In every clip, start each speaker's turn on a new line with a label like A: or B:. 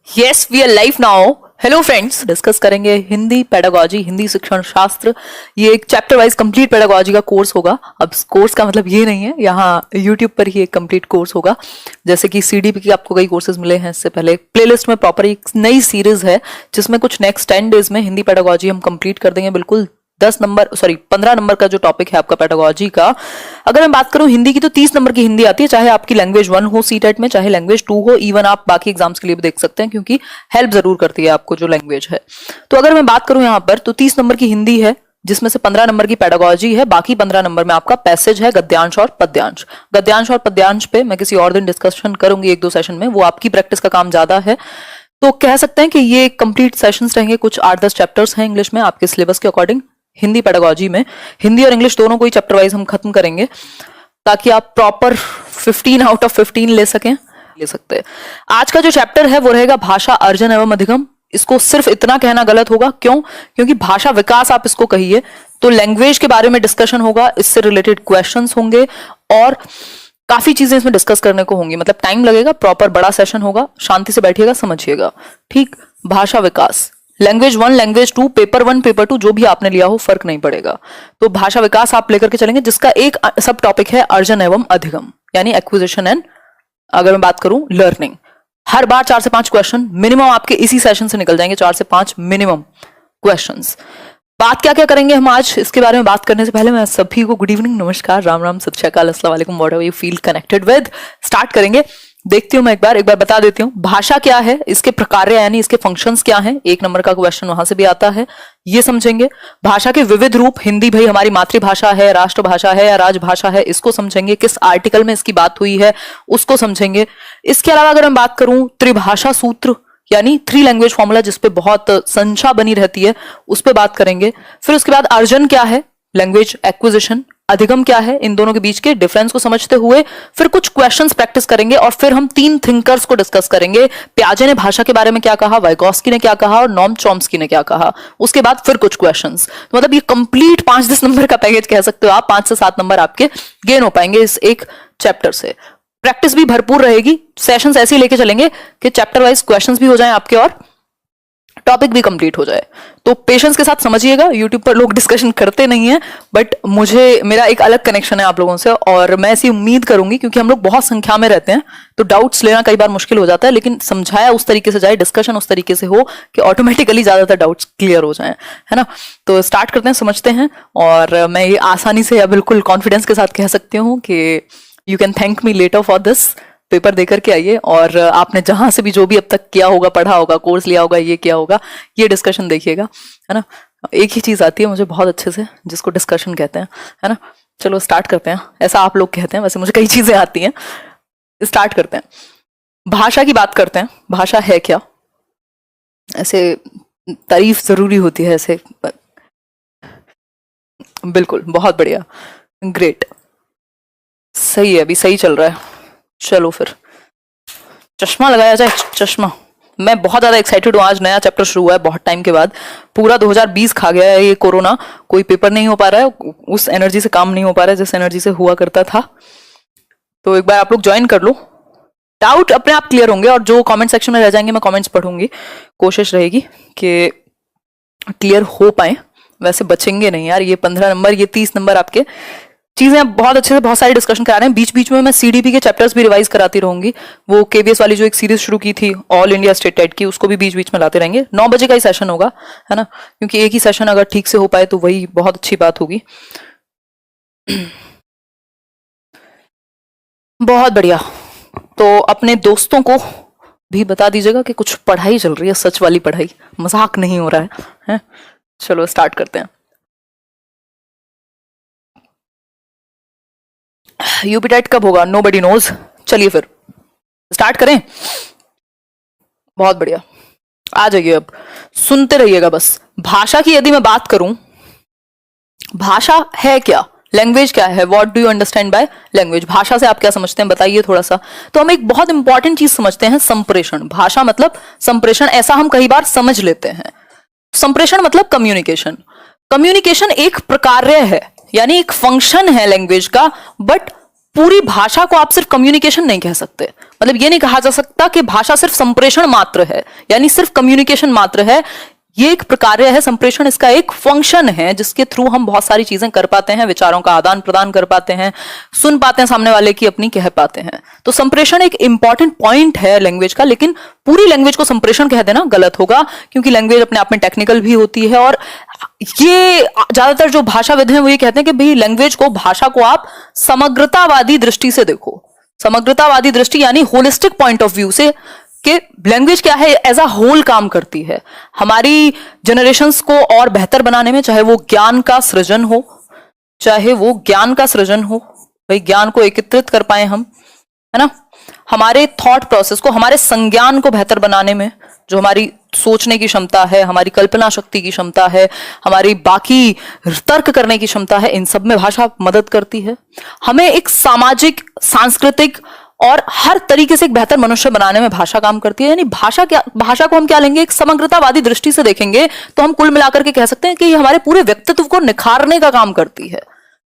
A: Yes we are live now. Hello friends, discuss करेंगे Hindi pedagogy, Hindi शिक्षण शास्त्र। ये एक चैप्टर वाइज कंप्लीट पेडागोजी का कोर्स होगा। अब कोर्स का मतलब ये नहीं है, यहाँ यूट्यूब पर ही एक कंप्लीट कोर्स होगा। जैसे कि सीडीपी के आपको कई कोर्सेज मिले हैं इससे पहले। प्लेलिस्ट में प्रॉपर एक नई सीरीज है जिसमें कुछ नेक्स्ट 10 डेज में हिंदी पेडागोजी हम कंप्लीट कर देंगे। बिल्कुल 15 नंबर का जो टॉपिक है आपका पेडागोजी का। अगर मैं बात करूं हिंदी की तो 30 नंबर की हिंदी आती है, चाहे आपकी लैंग्वेज 1 हो सीटेट में, चाहे लैंग्वेज 2 हो। इवन आप बाकी एग्जाम्स के लिए भी देख सकते हैं क्योंकि हेल्प जरूर करती है आपको जो लैंग्वेज है। तो अगर मैं बात करूं यहाँ पर तो 30 नंबर की हिंदी है जिसमें से 15 नंबर की पेडागोजी है। बाकी 15 नंबर में आपका पैसेज है, गद्यांश और पद्यांश। गद्यांश और पद्यांश पे मैं किसी और दिन डिस्कशन करूंगी, 1-2 सेशन में। वो आपकी प्रैक्टिस का काम ज्यादा है, तो कह सकते हैं कि ये कंप्लीट सेशंस रहेंगे। कुछ 8-10 चैप्टर्स हैं इंग्लिश में आपके सिलेबस के अकॉर्डिंग। हिंदी पेडागोजी में हिंदी और इंग्लिश दोनों को ही चैप्टर वाइज हम खत्म करेंगे ताकि आप प्रॉपर 15 आउट ऑफ 15 ले सकते हैं। आज का जो चैप्टर है वो रहेगा भाषा अर्जन एवं अधिगम। इसको सिर्फ इतना कहना गलत होगा, क्यों? क्योंकि भाषा विकास आप इसको कहिए तो लैंग्वेज के बारे में डिस्कशन होगा, इससे रिलेटेड क्वेश्चंस होंगे और काफी चीजें इसमें डिस्कस करने को होंगी। मतलब टाइम लगेगा, प्रॉपर बड़ा सेशन होगा, शांति से बैठिएगा, समझिएगा। ठीक, भाषा विकास, लैंग्वेज 1, लैंग्वेज 2, पेपर 1, पेपर 2 जो भी आपने लिया हो फर्क नहीं पड़ेगा। तो भाषा विकास आप लेकर के चलेंगे, जिसका एक सब टॉपिक है अर्जन एवं अधिगम, यानी एक्विजिशन एंड, अगर मैं बात करूं, लर्निंग। हर बार 4 से 5 क्वेश्चन मिनिमम आपके इसी सेशन से निकल जाएंगे। 4 से 5 मिनिमम क्वेश्चंस। बात क्या क्या करेंगे हम आज, इसके बारे में बात करने से पहले मैं सभी को गुड इवनिंग, नमस्कार, राम राम, सत श्री अकाल, अस्सलाम वालेकुम, whatever you feel connected with. Start करेंगे। देखती हूं मैं एक बार बता देती हूं भाषा क्या है, इसके प्रकार यानी इसके फंक्शंस क्या हैं। 1 नंबर का क्वेश्चन वहां से भी आता है, ये समझेंगे। भाषा के विविध रूप, हिंदी भाई हमारी मातृभाषा है, राष्ट्रभाषा है या राजभाषा है, इसको समझेंगे। किस आर्टिकल में इसकी बात हुई है उसको समझेंगे। इसके अलावा अगर मैं बात करूं त्रिभाषा सूत्र यानी 3 लैंग्वेज फॉर्मूला, जिसपे बहुत संशा बनी रहती है, उस पर बात करेंगे। फिर उसके बाद अर्जन क्या है, लैंग्वेज एक्विजिशन, अधिगम क्या है, इन दोनों के बीच के डिफरेंस को समझते हुए फिर कुछ क्वेश्चंस प्रैक्टिस करेंगे और फिर हम 3 थिंकर्स को डिस्कस करेंगे। प्याजे ने भाषा के बारे में क्या कहा, वाइगॉस्की ने क्या कहा और नॉम चॉम्स्की ने क्या कहा। उसके बाद फिर कुछ क्वेश्चंस। तो मतलब ये कंप्लीट 5-10 नंबर का पैकेज कह सकते हो आप। 5 से 7 नंबर आपके गेन हो पाएंगे इस एक चैप्टर से। प्रैक्टिस भी भरपूर रहेगी, सेशंस ऐसे ही लेके चलेंगे कि चैप्टर वाइज क्वेश्चंस भी हो जाएं आपके और टॉपिक भी कंप्लीट हो जाए। तो पेशेंस के साथ समझिएगा। यूट्यूब पर लोग डिस्कशन करते नहीं है, बट मेरा एक अलग कनेक्शन है आप लोगों से और मैं ऐसी उम्मीद करूंगी, क्योंकि हम लोग बहुत संख्या में रहते हैं तो डाउट्स लेना कई बार मुश्किल हो जाता है, लेकिन समझाया उस तरीके से जाए, डिस्कशन उस तरीके से हो कि ऑटोमेटिकली ज्यादातर डाउट्स क्लियर हो जाए, है ना। तो स्टार्ट करते हैं, समझते हैं। और मैं ये आसानी से या बिल्कुल कॉन्फिडेंस के साथ कह सकती हूँ कि you can thank me later for this. Paper देकर के आइए और आपने जहां से भी जो भी अब तक किया होगा, पढ़ा होगा, कोर्स लिया होगा, ये किया होगा, ये डिस्कशन देखिएगा, है ना। एक ही चीज आती है मुझे बहुत अच्छे से, जिसको डिस्कशन कहते हैं, है ना। चलो स्टार्ट करते हैं। ऐसा आप लोग कहते हैं, वैसे मुझे कई चीजें आती हैं। स्टार्ट करते हैं। भाषा की बात करते हैं। भाषा है क्या? ऐसे तारीफ जरूरी होती है ऐसे। बिल्कुल, बहुत बढ़िया, ग्रेट, सही है, अभी सही चल रहा है। चलो फिर चश्मा लगाया जाए, चश्मा। मैं बहुत ज्यादा एक्साइटेड हूँ, आज नया चैप्टर शुरू हुआ है बहुत टाइम के बाद। पूरा 2020 खा गया है ये कोरोना, कोई पेपर नहीं हो पा रहा है, उस एनर्जी से काम नहीं हो पा रहा है जिस एनर्जी से हुआ करता था। तो एक बार आप लोग ज्वाइन कर लो, डाउट अपने आप क्लियर होंगे। और जो कमेंट सेक्शन में रह जाएंगे मैं कमेंट्स पढ़ूंगी, कोशिश रहेगी कि क्लियर हो पाए। वैसे बचेंगे नहीं यार, ये 15 नंबर, ये 30 नंबर आपके चीजें बहुत अच्छे से, बहुत सारी डिस्कशन करा रहे हैं। बीच बीच में मैं सीडीपी के चैप्टर्स भी रिवाइज कराती रहूंगी। वो केवीएस वाली जो एक सीरीज शुरू की थी ऑल इंडिया स्टेट टेट की, उसको भी बीच बीच में लाते रहेंगे। 9 बजे का ही सेशन होगा, है ना, क्योंकि एक ही सेशन अगर ठीक से हो पाए तो वही बहुत अच्छी बात होगी। बहुत बढ़िया। तो अपने दोस्तों को भी बता दीजिएगा कि कुछ पढ़ाई चल रही है, सच वाली पढ़ाई, मजाक नहीं हो रहा है? चलो स्टार्ट करते हैं। यूपीटेट कब होगा? Nobody knows. चलिए फिर स्टार्ट करें। बहुत बढ़िया, आ जाइए, अब सुनते रहिएगा बस। भाषा की यदि मैं बात करूं, भाषा है क्या, लैंग्वेज क्या है, what do you understand by language, भाषा से आप क्या समझते हैं बताइए थोड़ा सा। तो हम एक बहुत इंपॉर्टेंट चीज समझते हैं, संप्रेषण। भाषा मतलब संप्रेषण, ऐसा हम कई बार समझ लेते हैं। संप्रेषण मतलब कम्युनिकेशन। कम्युनिकेशन एक प्रकार्य है, यानी एक फंक्शन है लैंग्वेज का, बट पूरी भाषा को आप सिर्फ कम्युनिकेशन नहीं कह सकते। मतलब ये नहीं कहा जा सकता कि भाषा सिर्फ संप्रेषण मात्र है, यानी सिर्फ कम्युनिकेशन मात्र है। ये एक प्रक्रिया है, संप्रेषण इसका एक फंक्शन है जिसके थ्रू हम बहुत सारी चीजें कर पाते हैं, विचारों का आदान प्रदान कर पाते हैं, सुन पाते हैं सामने वाले की, अपनी कह पाते हैं। तो संप्रेषण एक इंपॉर्टेंट पॉइंट है लैंग्वेज का, लेकिन पूरी लैंग्वेज को संप्रेषण कह देना गलत होगा, क्योंकि लैंग्वेज अपने आप में टेक्निकल भी होती है। और ये ज्यादातर जो भाषाविद हैं वो ये कहते हैं कि भाई लैंग्वेज को, भाषा को आप समग्रतावादी दृष्टि से देखो। समग्रतावादी दृष्टि यानी होलिस्टिक पॉइंट ऑफ व्यू से कि लैंग्वेज क्या है, एज अ होल काम करती है हमारी जनरेशंस को और बेहतर बनाने में, चाहे वो ज्ञान का सृजन हो, चाहे वो ज्ञान का सृजन हो, भाई ज्ञान को एकत्रित कर पाए हम, है ना, हमारे थॉट प्रोसेस को, हमारे संज्ञान को बेहतर बनाने में, जो हमारी सोचने की क्षमता है, हमारी कल्पना शक्ति की क्षमता है, हमारी बाकी तर्क करने की क्षमता है, इन सब में भाषा मदद करती है। हमें एक सामाजिक, सांस्कृतिक और हर तरीके से एक बेहतर मनुष्य बनाने में भाषा काम करती है। यानी भाषा को हम क्या लेंगे, एक समग्रतावादी दृष्टि से देखेंगे तो हम कुल मिलाकर के कह सकते हैं कि ये हमारे पूरे व्यक्तित्व को निखारने का काम करती है।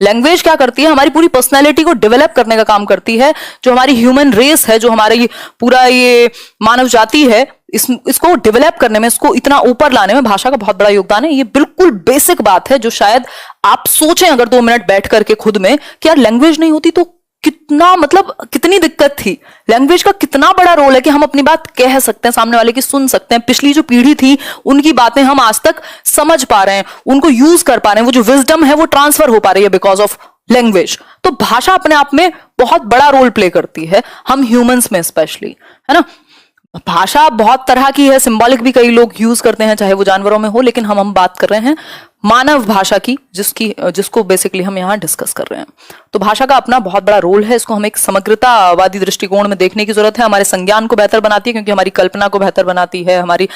A: लैंग्वेज क्या करती है, हमारी पूरी पर्सनैलिटी को डेवलप करने का काम करती है। जो हमारी ह्यूमन रेस है, जो हमारी पूरा ये मानव जाति है, इसको डेवलप करने में, इसको इतना ऊपर लाने में भाषा का बहुत बड़ा योगदान है। ये बिल्कुल बेसिक बात है जो शायद आप सोचें अगर 2 मिनट बैठ करके खुद में कि यार लैंग्वेज नहीं होती तो कितना, मतलब कितनी दिक्कत थी। लैंग्वेज का कितना बड़ा रोल है कि हम अपनी बात कह सकते हैं, सामने वाले की सुन सकते हैं, पिछली जो पीढ़ी थी उनकी बातें हम आज तक समझ पा रहे हैं, उनको यूज कर पा रहे हैं, वो जो विजडम है वो ट्रांसफर हो पा रही है बिकॉज ऑफ लैंग्वेज। तो भाषा अपने आप में बहुत बड़ा रोल प्ले करती है, हम ह्यूमंस में स्पेशली, है ना। भाषा बहुत तरह की है, सिंबॉलिक भी कई लोग यूज करते हैं, चाहे वो जानवरों में हो, लेकिन हम बात कर रहे हैं मानव भाषा की, जिसको बेसिकली हम यहाँ डिस्कस कर रहे हैं। तो भाषा का अपना बहुत बड़ा रोल है, इसको हमें एक समग्रतावादी दृष्टिकोण में देखने की जरूरत है। हमारे संज्ञान को बेहतर बनाती है, क्योंकि हमारी कल्पना को बेहतर बनाती है, हमारी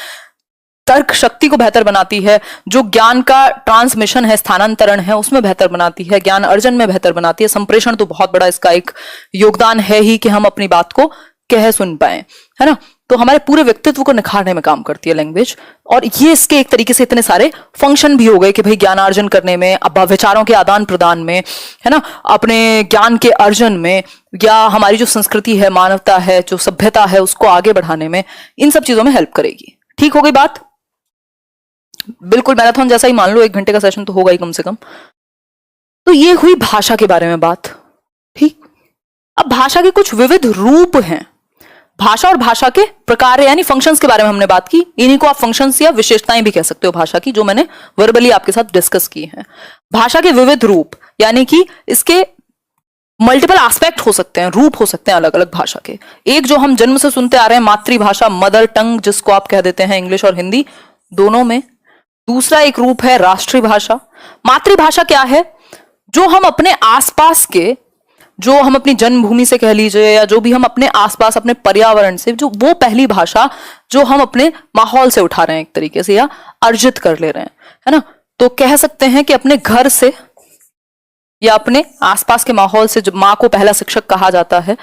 A: तर्क शक्ति को बेहतर बनाती है, जो ज्ञान का ट्रांसमिशन है, स्थानांतरण है, उसमें बेहतर बनाती है, ज्ञान अर्जन में बेहतर बनाती है। संप्रेषण तो बहुत बड़ा इसका एक योगदान है ही कि हम अपनी बात को कह सुन पाए, है ना। तो हमारे पूरे व्यक्तित्व को निखारने में काम करती है लैंग्वेज। और ये इसके एक तरीके से इतने सारे फंक्शन भी हो गए कि भाई ज्ञानार्जन करने में, अब विचारों के आदान प्रदान में, है ना, अपने ज्ञान के अर्जन में, या हमारी जो संस्कृति है, मानवता है, जो सभ्यता है, उसको आगे बढ़ाने में, इन सब चीजों में हेल्प करेगी। ठीक हो गई बात? बिल्कुल मैराथन जैसा ही मान लो, 1 घंटे का सेशन तो होगा ही कम से कम। तो ये हुई भाषा के बारे में बात। ठीक, अब भाषा के कुछ विविध रूप हैं। भाषा और भाषा के प्रकार यानी फंक्शंस के बारे में हमने बात की। इन्हीं को आप फंक्शंस या विशेषताएं भी कह सकते हो भाषा की, जो मैंने वर्बली आपके साथ डिस्कस की हैं। भाषा के विविध रूप यानी कि इसके मल्टीपल एस्पेक्ट हो सकते हैं, रूप हो सकते हैं अलग अलग भाषा के। एक जो हम जन्म से सुनते आ रहे हैं, मातृभाषा, मदर टंग, जिसको आप कह देते हैं इंग्लिश और हिंदी दोनों में। दूसरा एक रूप है राष्ट्रीय भाषा। मातृभाषा क्या है? जो हम अपने आसपास के, जो हम अपनी जन्मभूमि से कह लीजिए, या जो भी हम अपने आसपास, अपने पर्यावरण से, जो वो पहली भाषा जो हम अपने माहौल से उठा रहे हैं एक तरीके से, या अर्जित कर ले रहे हैं, है ना। तो कह सकते हैं कि अपने घर से या अपने आसपास के माहौल से, जो माँ को पहला शिक्षक कहा जाता है,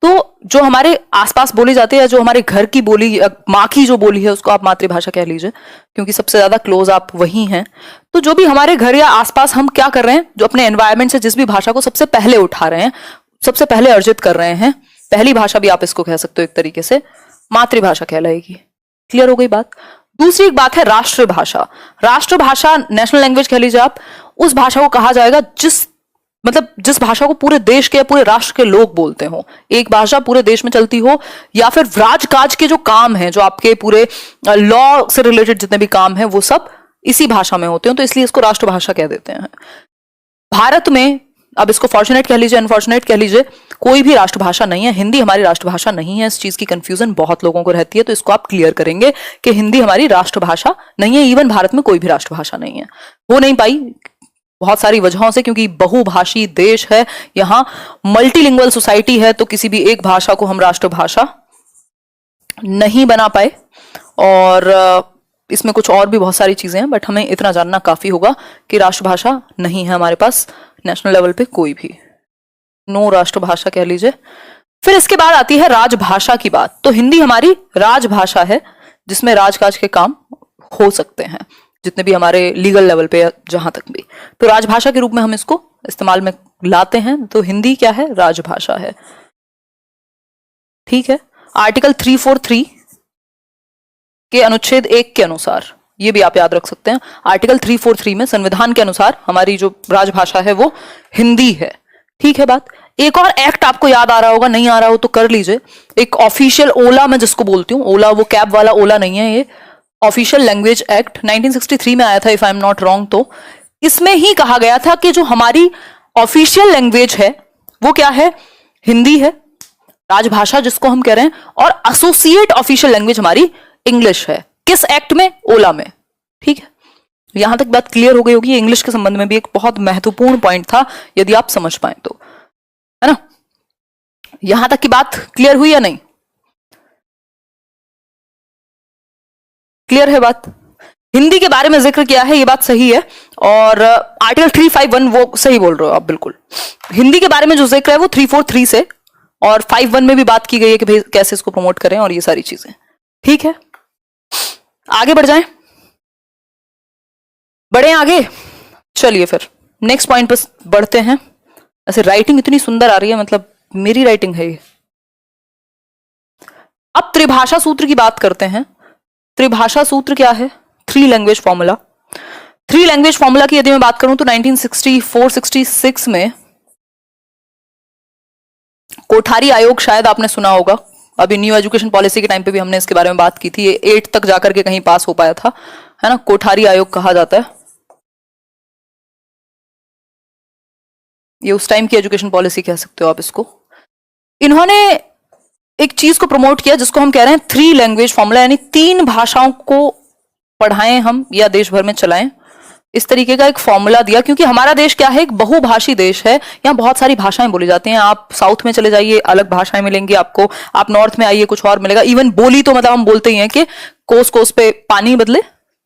A: तो जो हमारे आसपास बोली जाती है, या जो हमारे घर की बोली, माँ की जो बोली है, उसको आप मातृभाषा कह लीजिए, क्योंकि सबसे ज्यादा क्लोज आप वही हैं। तो जो भी हमारे घर या आसपास हम क्या कर रहे हैं, जो अपने एनवायरमेंट से जिस भी भाषा को सबसे पहले उठा रहे हैं, सबसे पहले अर्जित कर रहे हैं, पहली भाषा भी आप इसको कह सकते हो एक तरीके से, मातृभाषा कहलाएगी। क्लियर हो गई बात? दूसरी एक बात है राष्ट्रभाषा। राष्ट्रभाषा, नेशनल लैंग्वेज कह लीजिए आप, उस भाषा को कहा जाएगा जिस भाषा को पूरे देश के या पूरे राष्ट्र के लोग बोलते हो। एक भाषा पूरे देश में चलती हो, या फिर राजकाज के जो काम है, जो आपके पूरे लॉ से रिलेटेड जितने भी काम है, वो सब इसी भाषा में होते हैं, तो इसलिए इसको राष्ट्रभाषा कह देते हैं। भारत में, अब इसको फॉर्चुनेट कह लीजिए, अनफॉर्चुनेट कह लीजिए, कोई भी राष्ट्रभाषा नहीं है। हिंदी हमारी राष्ट्रभाषा नहीं है। इस चीज की कंफ्यूजन बहुत लोगों को रहती है, तो इसको आप क्लियर करेंगे कि हिंदी हमारी राष्ट्रभाषा नहीं है। इवन भारत में कोई भी राष्ट्रभाषा नहीं है, हो नहीं पाई बहुत सारी वजहों से, क्योंकि बहुभाषी देश है, यहाँ मल्टीलिंगुअल सोसाइटी है, तो किसी भी एक भाषा को हम राष्ट्रभाषा नहीं बना पाए। और इसमें कुछ और भी बहुत सारी चीजें हैं, बट हमें इतना जानना काफी होगा कि राष्ट्रभाषा नहीं है हमारे पास नेशनल लेवल पे कोई भी, नो राष्ट्रभाषा कह लीजिए। फिर इसके बाद आती है राजभाषा की बात। तो हिंदी हमारी राजभाषा है, जिसमें राजकाज के काम हो सकते हैं, जितने भी हमारे लीगल लेवल पे, जहां तक भी। तो राजभाषा के रूप में हम इसको इस्तेमाल में लाते हैं तो हिंदी क्या है, राजभाषा है। ठीक है, आर्टिकल 343 के अनुच्छेद 1 के अनुसार, ये भी आप याद रख सकते हैं, आर्टिकल 343 में संविधान के अनुसार हमारी जो राजभाषा है वो हिंदी है। ठीक है बात। एक और एक्ट आपको याद आ रहा होगा, नहीं आ रहा हो तो कर लीजिए, एक ऑफिशियल ओला मैं जिसको बोलती हूँ, ओला वो कैब वाला ओला नहीं है, ये ऑफिशियल लैंग्वेज एक्ट 1963 में आया था if I am not wrong. तो इसमें ही कहा गया था कि जो हमारी ऑफिशियल लैंग्वेज है वो क्या है, हिंदी है, राजभाषा जिसको हम कह रहे हैं, और एसोसिएट ऑफिशियल लैंग्वेज हमारी इंग्लिश है। किस एक्ट में, ओला में। ठीक है, यहां तक बात क्लियर हो गई होगी। इंग्लिश के संबंध में भी एक बहुत महत्वपूर्ण पॉइंट था, यदि आप समझ पाए तो, है ना। यहां तक की बात क्लियर हुई या नहीं, क्लियर है बात। हिंदी के बारे में जिक्र किया है, ये बात सही है, और आर्टिकल 351 वो सही बोल रहे हो आप, बिल्कुल। हिंदी के बारे में जो जिक्र है वो 343 से और 51 में भी बात की गई है कि भाई कैसे इसको प्रमोट करें और ये सारी चीजें। ठीक है, आगे बढ़ जाएं, बढ़े आगे। चलिए फिर नेक्स्ट पॉइंट पर बढ़ते हैं। ऐसे राइटिंग इतनी सुंदर आ रही है, मतलब मेरी राइटिंग है ये। अब त्रिभाषा सूत्र की बात करते हैं। त्रिभाषा सूत्र क्या है, three language formula. Three language formula की यदि मैं बात करूं तो 1964-66 में कोठारी आयोग, शायद आपने सुना होगा, अभी न्यू एजुकेशन पॉलिसी के टाइम पे भी हमने इसके बारे में बात की थी, ये 8 तक जाकर के कहीं पास हो पाया था, है ना। कोठारी आयोग कहा जाता है, ये उस टाइम की एजुकेशन पॉलिसी कह सकते हो आप इसको। इन्होंने एक चीज को प्रमोट किया जिसको हम कह रहे हैं थ्री लैंग्वेज फॉर्मूला, यानी 3 भाषाओं को पढ़ाएं हम या देश भर में चलाएं, इस तरीके का एक फॉर्मूला दिया। क्योंकि हमारा देश क्या है, एक बहुभाषी देश है, यहाँ बहुत सारी भाषाएं बोली जाती हैं। आप साउथ में चले जाइए, अलग भाषाएं मिलेंगी आपको, आप नॉर्थ में आइए कुछ और मिलेगा। इवन बोली तो मतलब हम बोलते ही हैं कि कोस कोस पे पानी बदले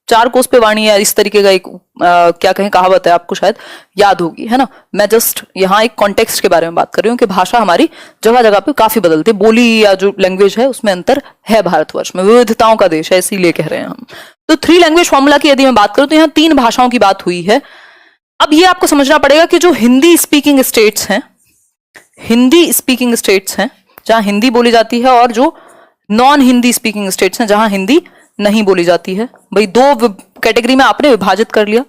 A: 4 कोस पे वाणी है, इस तरीके का एक क्या कहें कहावत है, आपको शायद याद होगी, है ना। मैं जस्ट यहाँ एक कॉन्टेक्स्ट के बारे में बात कर रही हूँ कि भाषा हमारी जगह जगह पे काफी बदलती है, बोली या जो लैंग्वेज है उसमें अंतर है। भारतवर्ष में विविधताओं का देश है, इसीलिए कह रहे हैं हम। तो थ्री लैंग्वेज फॉर्मूला की यदि मैं बात करूं तो यहाँ 3 भाषाओं की बात हुई है। अब ये आपको समझना पड़ेगा कि जो हिंदी स्पीकिंग स्टेट्स हैं, हिंदी स्पीकिंग स्टेट्स हैं जहां हिंदी बोली जाती है, और जो नॉन हिंदी स्पीकिंग स्टेट्स हैं जहां हिंदी नहीं बोली जाती है। भाई 2 कैटेगरी में आपने विभाजित कर लिया।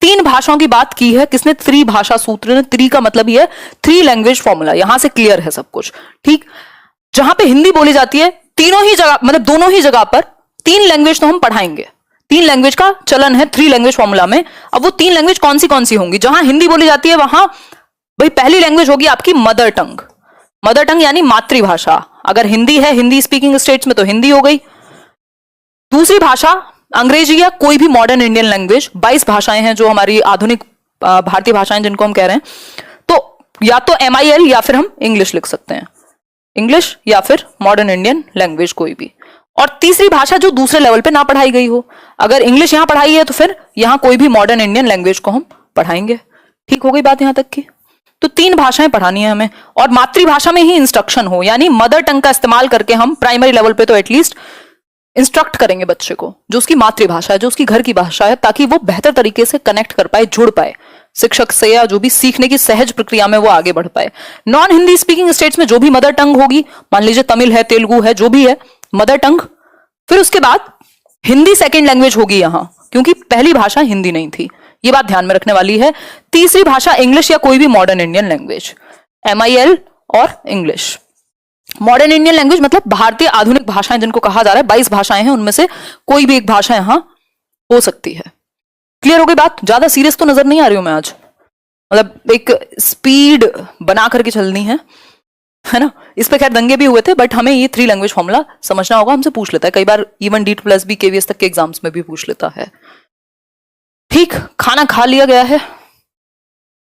A: 3 भाषाओं की बात की है किसने, त्रिभाषा सूत्र ने। त्रि का मतलब ये है थ्री लैंग्वेज फॉर्मूला, यहां से क्लियर है सब कुछ। ठीक, जहां पे हिंदी बोली जाती है, तीनों ही जगह, मतलब दोनों ही जगह पर 3 लैंग्वेज तो हम पढ़ाएंगे। 3 लैंग्वेज का चलन है थ्री लैंग्वेज फॉर्मूला में। अब वो 3 लैंग्वेज कौन सी होंगी, जहां हिंदी बोली जाती है वहां भाई पहली लैंग्वेज होगी आपकी मदर टंग। मदर टंग यानी मातृभाषा। अगर हिंदी है हिंदी स्पीकिंग स्टेट्स में तो हिंदी हो गई। दूसरी भाषा अंग्रेजी या कोई भी मॉडर्न इंडियन लैंग्वेज, 22 भाषाएं हैं जो हमारी आधुनिक भारतीय भाषाएं जिनको हम कह रहे हैं। तो या तो MIL या फिर हम इंग्लिश लिख सकते हैं, इंग्लिश या फिर मॉडर्न इंडियन लैंग्वेज कोई भी। और तीसरी भाषा जो दूसरे लेवल पे ना पढ़ाई गई हो, अगर इंग्लिश यहां पढ़ाई है तो फिर यहां कोई भी मॉडर्न इंडियन लैंग्वेज को हम पढ़ाएंगे। ठीक हो गई बात यहां तक की। तो 3 भाषाएं पढ़ानी है हमें, और मातृभाषा में ही इंस्ट्रक्शन हो, यानी मदर टंग का इस्तेमाल करके हम प्राइमरी लेवल पे तो एटलीस्ट इंस्ट्रक्ट करेंगे बच्चे को, जो उसकी मातृभाषा है, जो उसकी घर की भाषा है, ताकि वो बेहतर तरीके से कनेक्ट कर पाए, जुड़ पाए शिक्षक से, या जो भी सीखने की सहज प्रक्रिया में वो आगे बढ़ पाए। नॉन हिंदी स्पीकिंग स्टेट्स में जो भी मदर टंग होगी, मान लीजिए तमिल है, तेलुगु है, जो भी है मदर टंग, फिर उसके बाद हिंदी सेकेंड लैंग्वेज होगी यहां, क्योंकि पहली भाषा हिंदी नहीं थी, ये बात ध्यान में रखने वाली है। तीसरी भाषा इंग्लिश या कोई भी मॉडर्न इंडियन लैंग्वेज, MIL और इंग्लिश। मॉडर्न इंडियन लैंग्वेज मतलब भारतीय आधुनिक भाषाएं जिनको कहा जा रहा है, 22 भाषाएं हैं, उनमें से कोई भी एक भाषा यहां हो सकती है। क्लियर हो गई बात, ज्यादा सीरियस तो नजर नहीं आ रही हूं मैं आज, मतलब एक स्पीड बना करके चलनी है ना। इस पे खैर दंगे भी हुए थे, बट हमें ये थ्री लैंग्वेज फॉर्मूला समझना होगा, हमसे पूछ लेता है कई बार, इवन D+B KVS तक के एग्जाम्स में भी पूछ लेता है। ठीक, खाना खा लिया गया है,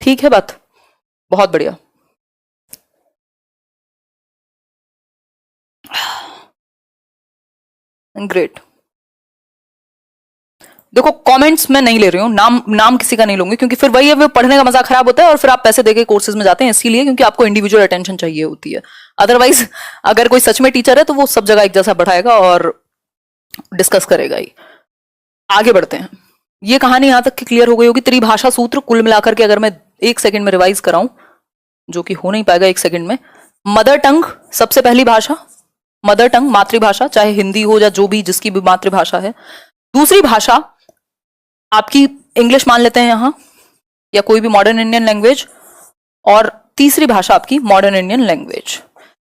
A: ठीक है बात, बहुत बढ़िया। ग्रेट। देखो कमेंट्स मैं नहीं ले रही हूँ, नाम किसी का नहीं लूंगी, क्योंकि फिर वही है, वो पढ़ने का मजा खराब होता है, और फिर आप पैसे देके कोर्सेज में जाते हैं इसीलिए क्योंकि आपको इंडिविजुअल अटेंशन चाहिए होती है। अदरवाइज अगर कोई सच में टीचर है तो वो सब जगह एक जैसा बढ़ाएगा और डिस्कस करेगा ही। आगे बढ़ते हैं, ये कहानी यहां तक की क्लियर हो गई होगी। त्रिभाषा सूत्र कुल मिलाकर के अगर मैं 1 सेकंड में रिवाइज कराऊं जो कि हो नहीं पाएगा एक सेकंड में। मदर टंग, सबसे पहली भाषा, मदर टंग मातृभाषा, चाहे हिंदी हो या जो भी जिसकी भी मातृभाषा है। दूसरी भाषा आपकी इंग्लिश मान लेते हैं यहां, या कोई भी मॉडर्न इंडियन लैंग्वेज, और तीसरी भाषा आपकी मॉडर्न इंडियन लैंग्वेज।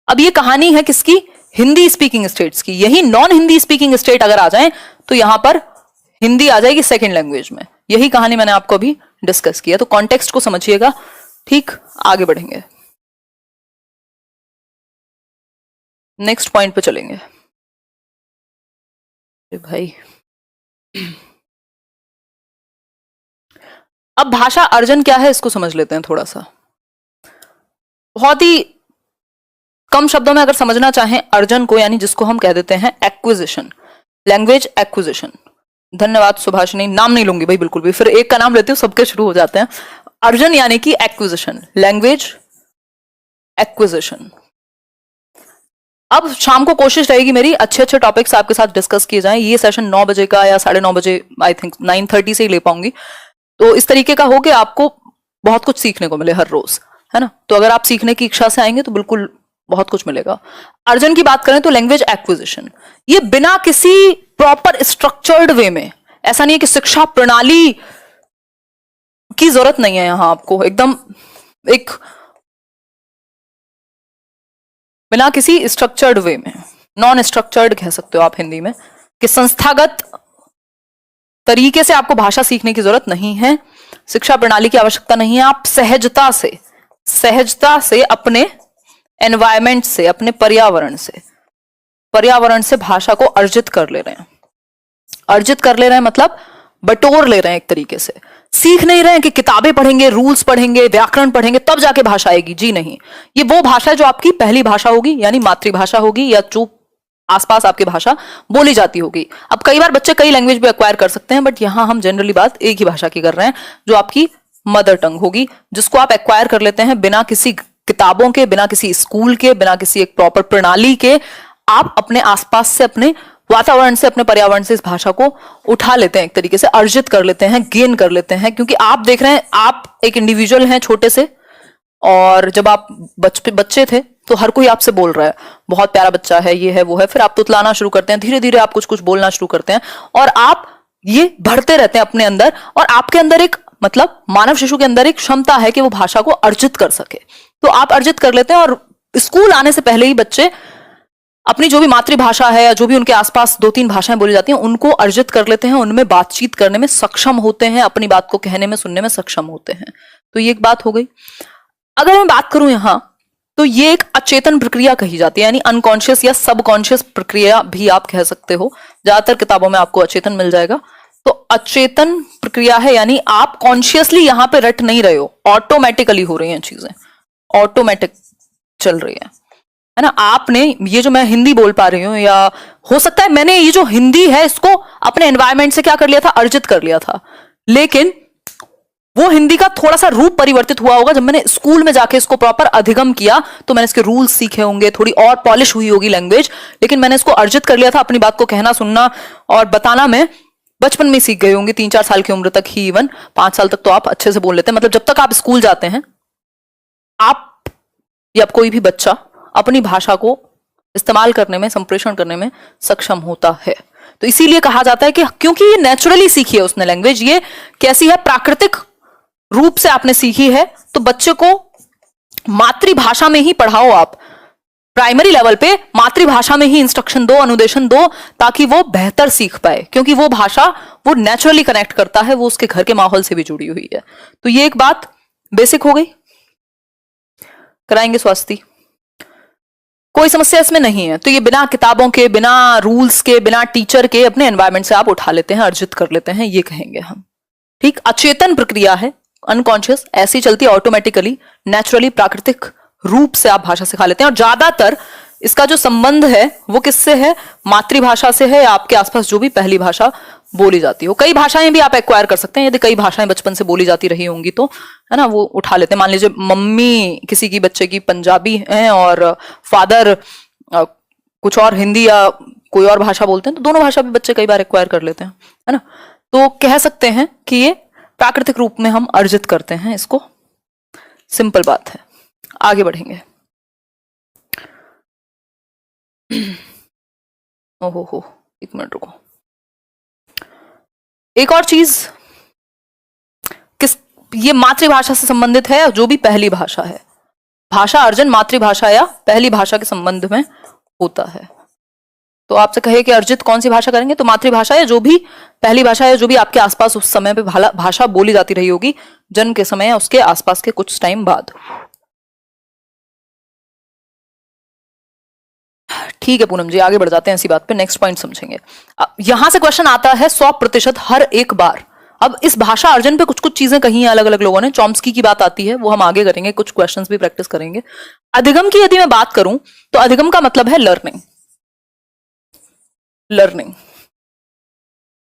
A: अब ये कहानी है किसकी? हिंदी स्पीकिंग स्टेट्स की। यही नॉन हिंदी स्पीकिंग स्टेट अगर आ जाए तो यहां पर हिंदी आ जाएगी सेकंड लैंग्वेज में। यही कहानी मैंने आपको अभी डिस्कस किया, तो कॉन्टेक्स्ट को समझिएगा। ठीक, आगे बढ़ेंगे, नेक्स्ट पॉइंट पे चलेंगे। भाई अब भाषा अर्जन क्या है इसको समझ लेते हैं थोड़ा सा। बहुत ही कम शब्दों में अगर समझना चाहें अर्जन को, यानी जिसको हम कह देते हैं एक्विजिशन, लैंग्वेज एक्विजिशन। धन्यवाद सुभाषिनी, नाम नहीं लूंगी भाई बिल्कुल भी, फिर एक का नाम लेती हूँ सबके शुरू हो जाते हैं। अर्जन यानी कि एक्विजिशन, लैंग्वेज एक्विजिशन। अब शाम को कोशिश रहेगी मेरी अच्छे अच्छे टॉपिक्स आपके साथ डिस्कस किए जाएं। ये सेशन 9 बजे का या 9:30 बजे, आई थिंक 9:30 से ही ले पाऊंगी। तो इस तरीके का हो कि आपको बहुत कुछ सीखने को मिले हर रोज, है ना। तो अगर आप सीखने की इच्छा से आएंगे तो बिल्कुल बहुत कुछ मिलेगा। अर्जन की बात करें तो लैंग्वेज एक्विजिशन, ये बिना किसी प्रॉपर स्ट्रक्चर्ड वे में, ऐसा नहीं है कि शिक्षा प्रणाली की जरूरत नहीं है यहां आपको, एकदम एक बिना किसी स्ट्रक्चर्ड वे में, नॉन स्ट्रक्चर्ड कह सकते हो आप हिंदी में, कि संस्थागत तरीके से आपको भाषा सीखने की जरूरत नहीं है, शिक्षा प्रणाली की आवश्यकता नहीं है। आप सहजता से अपने एनवायरमेंट से, अपने पर्यावरण से भाषा को अर्जित कर ले रहे हैं। अर्जित कर ले रहे हैं मतलब बटोर ले रहे हैं एक तरीके से। सीख नहीं रहे हैं कि किताबें पढ़ेंगे, रूल्स पढ़ेंगे, व्याकरण पढ़ेंगे तब जाके भाषा आएगी, जी नहीं। ये वो भाषा है जो आपकी पहली भाषा होगी, यानी मातृभाषा होगी, या जो आसपास आपकी भाषा बोली जाती होगी। अब कई बार बच्चे कई लैंग्वेज भी एक्वायर कर सकते हैं, बट यहां हम जनरली बात एक ही भाषा की कर रहे हैं, जो आपकी मदर टंग होगी, जिसको आप एक्वायर कर लेते हैं बिना किसी किताबों के, बिना किसी स्कूल के, बिना किसी एक प्रॉपर प्रणाली के। आप अपने आसपास से, अपने वातावरण से, अपने पर्यावरण से इस भाषा को उठा लेते हैं, एक तरीके से अर्जित कर लेते हैं, गेन कर लेते हैं। क्योंकि आप देख रहे हैं, आप एक इंडिविजुअल हैं छोटे से, और जब आप बच्चे थे तो हर कोई आपसे बोल रहा है, बहुत प्यारा बच्चा है, ये है वो है, फिर आप तुतलाना शुरू करते हैं, धीरे धीरे आप कुछ कुछ बोलना शुरू करते हैं, और आप ये बढ़ते रहते हैं अपने अंदर। और आपके अंदर एक, मतलब मानव शिशु के अंदर एक क्षमता है कि वो भाषा को अर्जित कर सके, तो आप अर्जित कर लेते हैं। और स्कूल आने से पहले ही बच्चे अपनी जो भी मातृभाषा है, या जो भी उनके आसपास 2-3 भाषाएं बोली जाती हैं, उनको अर्जित कर लेते हैं, उनमें बातचीत करने में सक्षम होते हैं, अपनी बात को कहने में, सुनने में सक्षम होते हैं। तो ये एक बात हो गई। अगर मैं बात करूं यहां, तो ये एक अचेतन प्रक्रिया कही जाती है, यानी अनकॉन्शियस या सबकॉन्शियस प्रक्रिया भी आप कह सकते हो। ज्यादातर किताबों में आपको अचेतन मिल जाएगा। तो अचेतन प्रक्रिया है, यानी आप कॉन्शियसली यहां पे रट नहीं रहे हो, ऑटोमेटिकली हो रही हैं चीजें, ऑटोमेटिक चल रही है ना। आपने ये जो मैं हिंदी बोल पा रही हूं, या हो सकता है मैंने ये जो हिंदी है इसको अपने एनवायरमेंट से क्या कर लिया था, अर्जित कर लिया था, लेकिन वो हिंदी का थोड़ा सा रूप परिवर्तित हुआ होगा जब मैंने स्कूल में जाके इसको प्रॉपर अधिगम किया, तो मैंने इसके रूल्स सीखे होंगे, थोड़ी और पॉलिश हुई होगी लैंग्वेज, लेकिन मैंने इसको अर्जित कर लिया था। अपनी बात को कहना, सुनना और बताना मैं बचपन में सीख गई होंगी, 3-4 साल की उम्र तक ही, इवन 5 साल तक तो आप अच्छे से बोल लेते हैं। मतलब जब तक आप स्कूल जाते हैं, आप या कोई भी बच्चा अपनी भाषा को इस्तेमाल करने में, संप्रेषण करने में सक्षम होता है। तो इसीलिए कहा जाता है कि क्योंकि ये नेचुरली सीखी है उसने लैंग्वेज, ये कैसी है, प्राकृतिक रूप से आपने सीखी है, तो बच्चे को मातृभाषा में ही पढ़ाओ आप, प्राइमरी लेवल पे मातृभाषा में ही इंस्ट्रक्शन दो, अनुदेशन दो, ताकि वो बेहतर सीख पाए, क्योंकि वो भाषा वो नेचुरली कनेक्ट करता है, वो उसके घर के माहौल से भी जुड़ी हुई है। तो ये एक बात बेसिक हो गई। कराएंगे स्वास्थ्य, कोई समस्या इसमें नहीं है। तो ये बिना किताबों के, बिना रूल्स के, बिना टीचर के अपने एनवायरमेंट से आप उठा लेते हैं, अर्जित कर लेते हैं, ये कहेंगे हम। ठीक, अचेतन प्रक्रिया है, अनकॉन्शियस, ऐसी चलती है ऑटोमेटिकली, नेचुरली, प्राकृतिक रूप से आप भाषा सिखा लेते हैं। और ज्यादातर इसका जो संबंध है वो किससे है, मातृभाषा से है, या आपके आसपास जो भी पहली भाषा बोली जाती हो। कई भाषाएं भी आप एक्वायर कर सकते हैं, यदि कई भाषाएं बचपन से बोली जाती रही होंगी तो, है ना, वो उठा लेते हैं। मान लीजिए मम्मी किसी की बच्चे की पंजाबी है और फादर कुछ और हिंदी या कोई और भाषा बोलते हैं, तो दोनों भाषा भी बच्चे कई बार एक्वायर कर लेते हैं, है ना। तो कह सकते हैं कि ये प्राकृतिक रूप में हम अर्जित करते हैं इसको, सिंपल बात है। आगे बढ़ेंगे। ओहो, एक मिनट रुको। एक और चीज, किस ये मातृभाषा से संबंधित है, जो भी पहली भाषा है। भाषा अर्जन मातृभाषा या पहली भाषा के संबंध में होता है। तो आपसे कहे कि अर्जित कौन सी भाषा करेंगे, तो मातृभाषा या जो भी पहली भाषा है, जो भी आपके आसपास उस समय पे भाषा बोली जाती रही होगी जन्म के समय या उसके आसपास के कुछ टाइम बाद। ठीक है पूनम जी, आगे बढ़ जाते हैं इसी बात पे, नेक्स्ट पॉइंट समझेंगे। यहां से क्वेश्चन आता है 100% हर एक बार। अब इस भाषा अर्जन पे कुछ कुछ चीजें कही हैं अलग अलग लोगों ने, चॉम्स्की की बात आती है, वो हम आगे करेंगे, कुछ क्वेश्चंस भी प्रैक्टिस करेंगे। अधिगम की यदि मैं बात करूं तो अधिगम का मतलब है लर्निंग। लर्निंग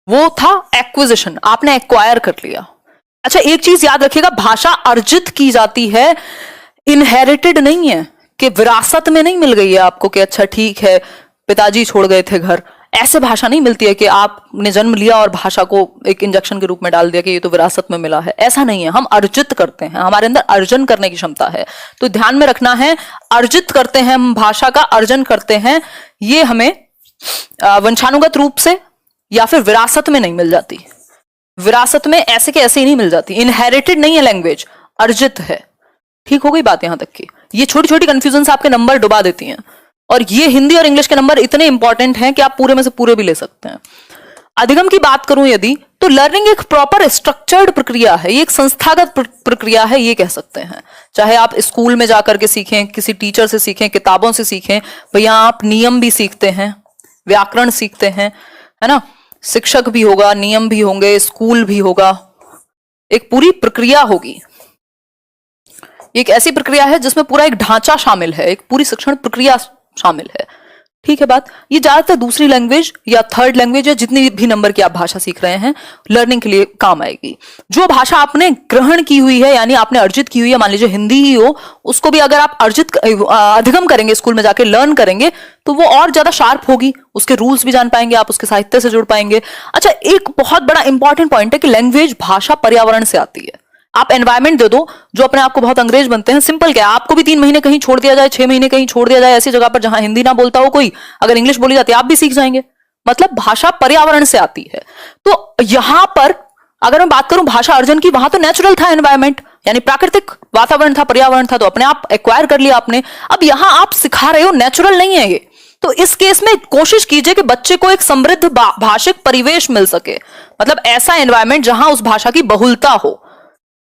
A: वो था एक्विजिशन, आपने एक्वायर कर लिया। अच्छा एक चीज याद रखिएगा, भाषा अर्जित की जाती है, इनहेरिटेड नहीं है, कि विरासत में नहीं मिल गई है आपको कि अच्छा ठीक है पिताजी छोड़ गए थे घर। ऐसे भाषा नहीं मिलती है कि आपने जन्म लिया और भाषा को एक इंजेक्शन के रूप में डाल दिया कि ये तो विरासत में मिला है, ऐसा नहीं है। हम अर्जित करते हैं, हमारे अंदर अर्जन करने की क्षमता है। तो ध्यान में रखना है, अर्जित करते हैं हम, भाषा का अर्जन करते हैं, ये हमें वंशानुगत रूप से या फिर विरासत में नहीं मिल जाती। विरासत में ऐसे के ऐसे ही नहीं मिल जाती, इनहेरिटेड नहीं है लैंग्वेज, अर्जित है। ठीक हो गई बात यहां तक की। ये छोटी छोटी कंफ्यूजन आपके नंबर डुबा देती हैं, और ये हिंदी और इंग्लिश के नंबर इतने इंपॉर्टेंट हैं कि आप पूरे में से पूरे भी ले सकते हैं। अधिगम की बात करूं यदि, तो लर्निंग एक प्रॉपर स्ट्रक्चर्ड प्रक्रिया है, ये एक संस्थागत प्रक्रिया है, ये कह सकते हैं। चाहे आप स्कूल में जाकर के सीखें, किसी टीचर से सीखें, किताबों से सीखें, भैया आप नियम भी सीखते हैं, व्याकरण सीखते हैं, है ना, शिक्षक भी होगा, नियम भी होंगे, स्कूल भी होगा, एक पूरी प्रक्रिया होगी। एक ऐसी प्रक्रिया है जिसमें पूरा एक ढांचा शामिल है, एक पूरी शिक्षण प्रक्रिया शामिल है। ठीक है बात। ये ज्यादातर दूसरी लैंग्वेज या थर्ड लैंग्वेज या जितनी भी नंबर की आप भाषा सीख रहे हैं लर्निंग के लिए काम आएगी। जो भाषा आपने ग्रहण की हुई है, यानी आपने अर्जित की हुई है, मान लीजिए हिंदी ही हो, उसको भी अगर आप अधिगम करेंगे, स्कूल में जाके लर्न करेंगे, तो वो और ज्यादा शार्प होगी, उसके रूल्स भी जान पाएंगे आप, उसके साहित्य से जुड़ पाएंगे। अच्छा एक बहुत बड़ा इंपॉर्टेंट पॉइंट है कि लैंग्वेज भाषा पर्यावरण से आती है। आप एनवायरमेंट दे दो, जो अपने आप को बहुत अंग्रेज बनते हैं, सिंपल क्या है, आपको भी 3 महीने कहीं छोड़ दिया जाए, 6 महीने कहीं छोड़ दिया जाए ऐसी जगह पर जहां हिंदी ना बोलता हो कोई, अगर इंग्लिश बोली जाती है आप भी सीख जाएंगे। मतलब भाषा पर्यावरण से आती है। तो यहां पर अगर मैं बात करूं भाषा अर्जन की, वहां तो नेचुरल था एनवायरमेंट, यानी प्राकृतिक वातावरण था, पर्यावरण था, तो अपने आप एक्वायर कर लिया आपने। अब यहां आप सिखा रहे हो, नेचुरल नहीं है ये। तो इस केस में कोशिश कीजिए कि बच्चे को एक समृद्ध भाषिक परिवेश मिल सके, मतलब ऐसा एनवायरमेंट जहां उस भाषा की बहुलता हो।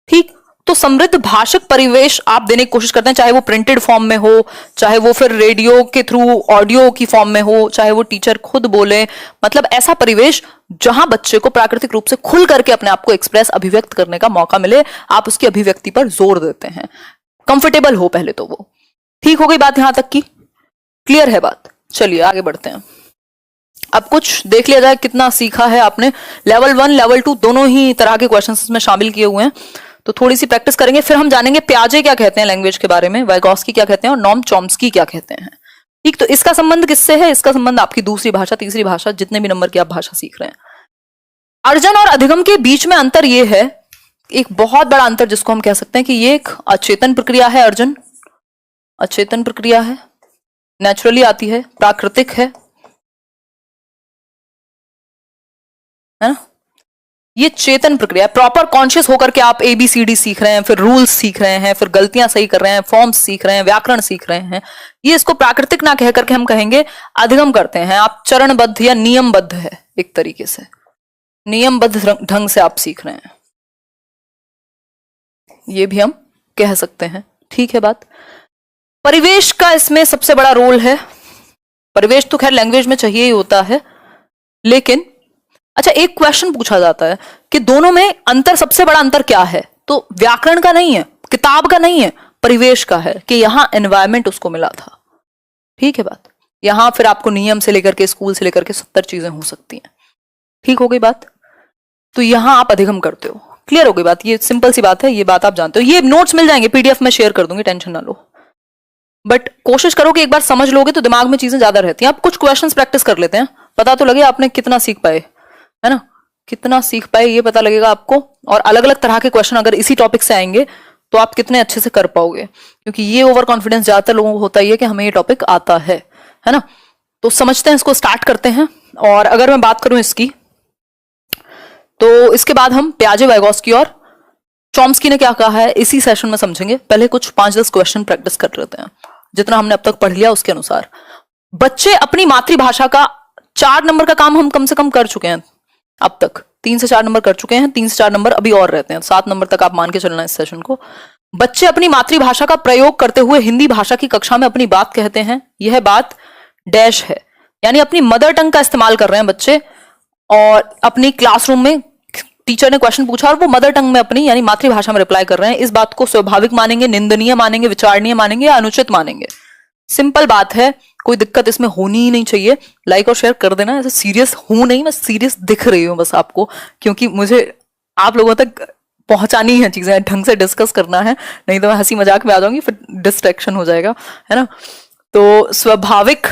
A: ठीक, तो समृद्ध भाषिक परिवेश आप देने की कोशिश करते हैं, चाहे वो प्रिंटेड फॉर्म में हो, चाहे वो फिर रेडियो के थ्रू ऑडियो की फॉर्म में हो, चाहे वो टीचर खुद बोले, मतलब ऐसा परिवेश जहां बच्चे को प्राकृतिक रूप से खुल करके अपने आप को एक्सप्रेस, अभिव्यक्त करने का मौका मिले। आप उसकी अभिव्यक्ति पर जोर देते हैं, कंफर्टेबल हो पहले तो वो। ठीक हो गई बात यहां तक की, क्लियर है बात? चलिए आगे बढ़ते हैं। अब कुछ देख लिया जाए कितना सीखा है आपने। लेवल 1 लेवल 2 दोनों ही तरह के क्वेश्चंस में शामिल किए हुए हैं, तो थोड़ी सी प्रैक्टिस करेंगे, फिर हम जानेंगे प्याजे क्या कहते हैं लैंग्वेज के बारे में, वाइगॉस्की क्या कहते हैं और नॉम चॉम्स्की क्या कहते हैं। ठीक, तो इसका संबंध किससे है? इसका संबंध आपकी दूसरी भाषा, तीसरी भाषा, जितने भी नंबर की आप भाषा सीख रहे हैं। अर्जन और अधिगम के बीच में अंतर यह है, एक बहुत बड़ा अंतर जिसको हम कह सकते हैं कि ये एक अचेतन प्रक्रिया है। अर्जन अचेतन प्रक्रिया है, नेचुरली आती है, प्राकृतिक है ना। ये चेतन प्रक्रिया, प्रॉपर कॉन्शियस होकर के आप ABCD सीख रहे हैं, फिर रूल्स सीख रहे हैं, फिर गलतियां सही कर रहे हैं, फॉर्म्स सीख रहे हैं, व्याकरण सीख रहे हैं। ये इसको प्राकृतिक ना कह करके हम कहेंगे अधिगम करते हैं। आप चरणबद्ध या नियमबद्ध है, एक तरीके से नियमबद्ध ढंग से आप सीख रहे हैं, ये भी हम कह सकते हैं। ठीक है बात। परिवेश का इसमें सबसे बड़ा रोल है। परिवेश तो खैर लैंग्वेज में चाहिए ही होता है, लेकिन अच्छा एक क्वेश्चन पूछा जाता है कि दोनों में अंतर, सबसे बड़ा अंतर क्या है? तो व्याकरण का नहीं है, किताब का नहीं है, परिवेश का है, कि यहां एनवायरमेंट उसको मिला था। ठीक है बात। यहां फिर आपको नियम से लेकर के, स्कूल से लेकर के 70 चीजें हो सकती हैं। ठीक हो गई बात। तो यहां आप अधिगम करते हो, क्लियर हो गई बात। ये सिंपल सी बात है, ये बात आप जानते हो। ये नोट्स मिल जाएंगे, PDF में शेयर कर दूंगी, टेंशन ना लो। बट कोशिश करो कि एक बार समझ लोगे तो दिमाग में चीजें ज्यादा रहती हैं। आप कुछ क्वेश्चंस प्रैक्टिस कर लेते हैं, पता तो लगे आपने कितना सीख पाए, है ना, कितना सीख पाए ये पता लगेगा आपको। और अलग अलग तरह के क्वेश्चन अगर इसी टॉपिक से आएंगे तो आप कितने अच्छे से कर पाओगे, क्योंकि ये ओवर कॉन्फिडेंस ज्यादातर लोगों को होता ही है कि हमें ये टॉपिक आता है ना। तो समझते हैं, इसको स्टार्ट करते हैं। और अगर मैं बात करूं इसकी, तो इसके बाद हम पियाजे, वाइगोत्स्की और चॉम्स्की ने क्या कहा है इसी सेशन में समझेंगे। पहले कुछ 5-10 क्वेश्चन प्रैक्टिस कर लेते हैं, जितना हमने अब तक पढ़ लिया उसके अनुसार। बच्चे अपनी मातृभाषा का 4 नंबर का काम हम कम से कम कर चुके हैं अब तक, 3 से 4 नंबर कर चुके हैं, 3 से 4 नंबर अभी और रहते हैं, 7 नंबर तक आप मान के चलना इस सेशन को। बच्चे अपनी मातृभाषा का प्रयोग करते हुए हिंदी भाषा की कक्षा में अपनी बात कहते हैं। यह बात डैश है, यानी अपनी मदर टंग का इस्तेमाल कर रहे हैं बच्चे, और अपनी क्लासरूम में टीचर ने क्वेश्चन पूछा और वो मदर टंग में अपनी यानी मातृभाषा में रिप्लाई कर रहे हैं। इस बात को स्वाभाविक मानेंगे, निंदनीय मानेंगे, विचारणीय मानेंगे या अनुचित मानेंगे? सिंपल बात है, कोई दिक्कत इसमें होनी ही नहीं चाहिए। लाइक और शेयर कर देना। ऐसे सीरियस हूं नहीं, मैं सीरियस दिख रही हूं बस आपको, क्योंकि मुझे आप लोगों तक पहुंचानी है चीजें, ढंग से डिस्कस करना है, नहीं तो मैं हंसी मजाक में आ जाऊंगी, फिर डिस्ट्रैक्शन हो जाएगा, है ना। तो स्वाभाविक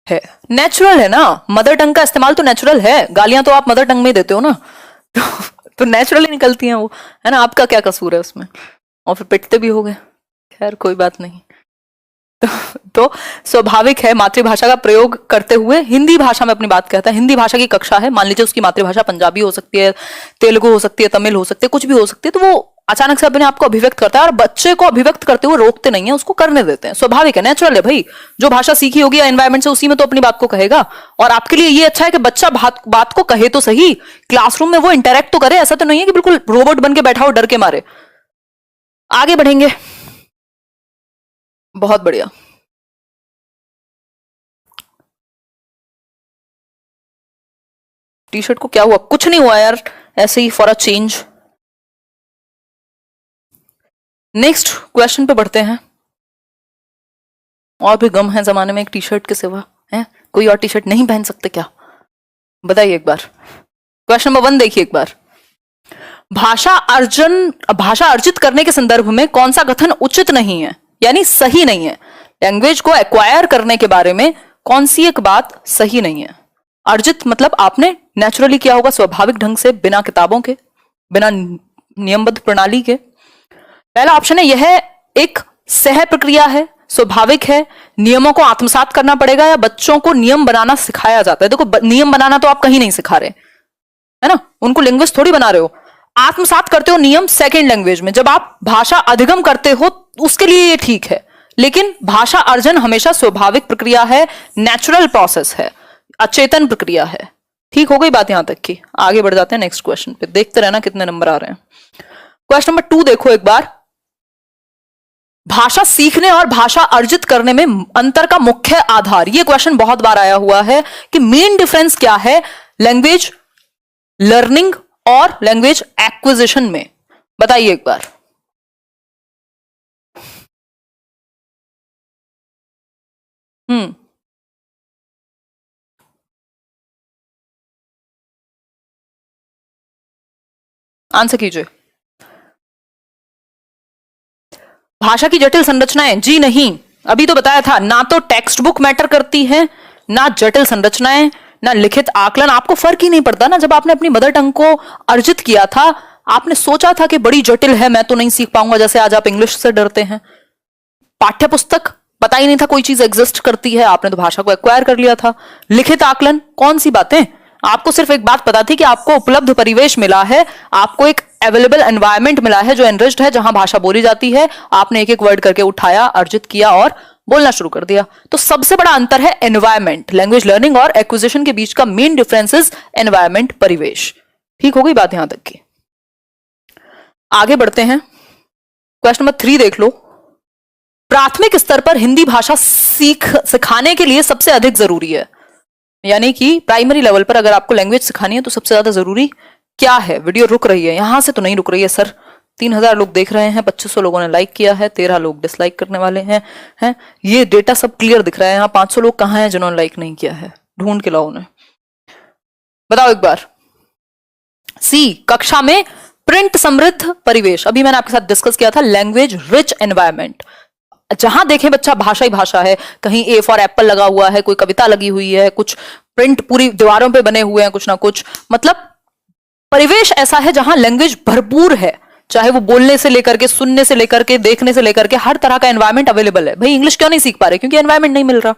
A: है, नेचुरल है ना, मदर टंग का इस्तेमाल तो नेचुरल है। गालियां तो आप मदर टंग में ही देते हो ना, तो नेचुरली निकलती हैं वो, है ना। आपका क्या कसूर है उसमें, और फिर पिटते भी हो गए, खैर कोई बात नहीं। तो स्वाभाविक है मातृभाषा का प्रयोग करते हुए हिंदी भाषा में अपनी बात कहता है। हिंदी भाषा की कक्षा है, मान लीजिए उसकी मातृभाषा पंजाबी हो सकती है, तेलुगु हो सकती है, तमिल हो सकती है, कुछ भी हो सकती है, तो वो अचानक से अपने आप को अभिव्यक्त करता है, और बच्चे को अभिव्यक्त करते हुए रोकते नहीं है, उसको करने देते हैं। स्वाभाविक है, नेचुरल है भाई, जो भाषा सीखी होगी या एनवायरमेंट से, उसी में तो अपनी बात को कहेगा। और आपके लिए ये अच्छा है कि बच्चा बात को कहे तो सही, क्लासरूम में वो इंटरेक्ट तो करे, ऐसा तो नहीं है कि बिल्कुल रोबोट बन के बैठा हो डर के मारे। आगे बढ़ेंगे, बहुत बढ़िया। टी शर्ट को क्या हुआ? कुछ नहीं हुआ यार, ऐसे ही for a change. Next question पे बढ़ते हैं। और भी गम है जमाने में एक टी शर्ट के सिवा, है कोई और टी शर्ट नहीं पहन सकते क्या? बताइए एक बार। क्वेश्चन नंबर 1 देखिए एक बार। भाषा अर्जित करने के संदर्भ में कौन सा कथन उचित नहीं है, यानी सही नहीं है? लैंग्वेज को एक्वायर करने के बारे में कौन सी एक बात सही नहीं है? अर्जित मतलब आपने नेचुरली किया होगा, स्वाभाविक ढंग से, बिना किताबों के, बिना नियमबद्ध प्रणाली के। पहला ऑप्शन है यह एक सह प्रक्रिया है, स्वाभाविक है, नियमों को आत्मसात करना पड़ेगा, या बच्चों को नियम बनाना सिखाया जाता है। देखो नियम बनाना तो आप कहीं नहीं सिखा रहे, है ना, उनको लिंग्विस्ट थोड़ी बना रहे हो। आत्मसात करते हो नियम सेकेंड लैंग्वेज में, जब आप भाषा अधिगम करते हो उसके लिए ये ठीक है, लेकिन भाषा अर्जन हमेशा स्वाभाविक प्रक्रिया है, नेचुरल प्रोसेस है, अचेतन प्रक्रिया है। ठीक हो गई बात यहां तक की? आगे बढ़ जाते हैं नेक्स्ट क्वेश्चन पे, देखते रहना कितने नंबर आ रहे हैं। क्वेश्चन नंबर 2 देखो एक बार। भाषा सीखने और भाषा अर्जित करने में अंतर का मुख्य आधार, यह क्वेश्चन बहुत बार आया हुआ है कि मेन डिफरेंस क्या है लैंग्वेज लर्निंग और लैंग्वेज एक्विजिशन में, बताइए एक बार। आंसर कीजिए। भाषा की जटिल संरचनाएं? जी नहीं, अभी तो बताया था, ना तो टेक्स्ट बुक मैटर करती है, ना जटिल संरचनाएं, ना लिखित आकलन। आपको फर्क ही नहीं पड़ता ना। जब आपने अपनी मदर टंग को अर्जित किया था, आपने सोचा था कि बड़ी जटिल है, मैं तो नहीं सीख पाऊंगा, जैसे आज आप इंग्लिश से डरते हैं। पाठ्य पुस्तक पता ही नहीं था कोई चीज एग्जिस्ट करती है, आपने तो भाषा को एक्वायर कर लिया था। लिखित आकलन कौन सी बातें, आपको सिर्फ एक बात पता थी कि आपको उपलब्ध परिवेश मिला है, आपको एक अवेलेबल एनवायरमेंट मिला है जो एनरिच्ड है, जहां भाषा बोली जाती है। आपने एक एक वर्ड करके उठाया, अर्जित किया और बोलना शुरू कर दिया। तो सबसे बड़ा अंतर है एनवायरमेंट। लैंग्वेज लर्निंग और एक्विजिशन के बीच का मेन डिफरेंस इज एनवायरमेंट, परिवेश। ठीक हो गई बात यहां तक की? आगे बढ़ते हैं। क्वेश्चन नंबर 3 देख लो। प्राथमिक स्तर पर हिंदी भाषा सिखाने के लिए सबसे अधिक जरूरी है, यानी कि प्राइमरी लेवल पर अगर आपको लैंग्वेज सिखानी है तो सबसे ज्यादा जरूरी क्या है? वीडियो रुक रही है, यहां से तो नहीं रुक रही है सर। 3000 लोग देख रहे हैं, 2500 लोगों ने लाइक किया है, 13 लोग डिसलाइक करने वाले हैं। ये डेटा सब क्लियर दिख रहा है। यहाँ 500 लोग कहाँ हैं जिन्होंने लाइक नहीं किया है? ढूंढ के लाओ उन्हें, बताओ एक बार। सी, कक्षा में प्रिंट समृद्ध परिवेश, अभी मैंने आपके साथ डिस्कस किया था, लैंग्वेज रिच एनवायरमेंट। जहां देखे बच्चा भाषा ही भाषा है, कहीं ए फॉर एप्पल लगा हुआ है, कोई कविता लगी हुई है, कुछ प्रिंट पूरी दीवारों पे बने हुए हैं, कुछ ना कुछ, मतलब परिवेश ऐसा है जहां लैंग्वेज भरपूर है, चाहे वो बोलने से लेकर के, सुनने से लेकर के, देखने से लेकर के, हर तरह का एनवायरमेंट अवेलेबल है। भाई इंग्लिश क्यों नहीं सीख पा रहे? क्योंकि एनवायरमेंट नहीं मिल रहा।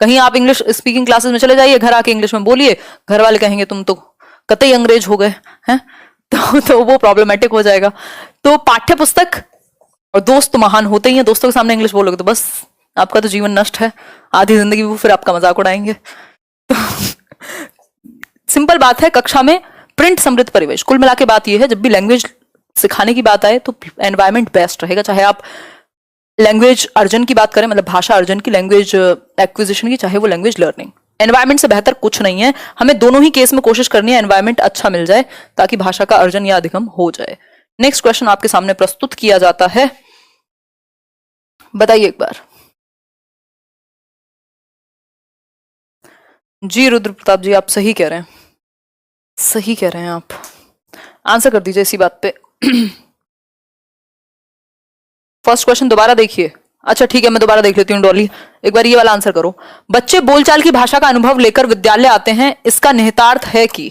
A: कहीं आप इंग्लिश स्पीकिंग क्लासेस में चले जाइए, घर आके इंग्लिश में बोलिए, घर वाले कहेंगे तुम तो कतई अंग्रेज हो गए हैं, तो वो प्रॉब्लमेटिक हो जाएगा। तो पाठ्य पुस्तक और दोस्त तो महान होते ही हैं, दोस्तों के सामने इंग्लिश बोलोगे तो बस आपका तो जीवन नष्ट है, आधी जिंदगी वो फिर आपका मजाक उड़ाएंगे। सिंपल बात है, कक्षा में प्रिंट समृद्ध परिवेश। कुल मिला के बात यह है, जब भी लैंग्वेज सिखाने की बात आए तो एनवायरमेंट बेस्ट रहेगा। चाहे आप लैंग्वेज अर्जन की बात करें, मतलब भाषा अर्जन की, लैंग्वेज एक्विजिशन की, चाहे वो लैंग्वेज लर्निंग, एनवायरमेंट से बेहतर कुछ नहीं है। हमें दोनों ही केस में कोशिश करनी है एनवायरमेंट अच्छा मिल जाए ताकि भाषा का अर्जन या अधिगम हो जाए। नेक्स्ट क्वेश्चन आपके सामने प्रस्तुत किया जाता है, बताइए एक बार। जी रुद्र प्रताप जी, आप सही कह रहे हैं, सही कह रहे हैं आप। आंसर कर दीजिए इसी बात पे। फर्स्ट क्वेश्चन दोबारा देखिए। अच्छा ठीक है, मैं दोबारा देख लेती हूँ डॉली, एक बार ये वाला आंसर करो। बच्चे बोलचाल की भाषा का अनुभव लेकर विद्यालय आते हैं, इसका निहितार्थ है कि,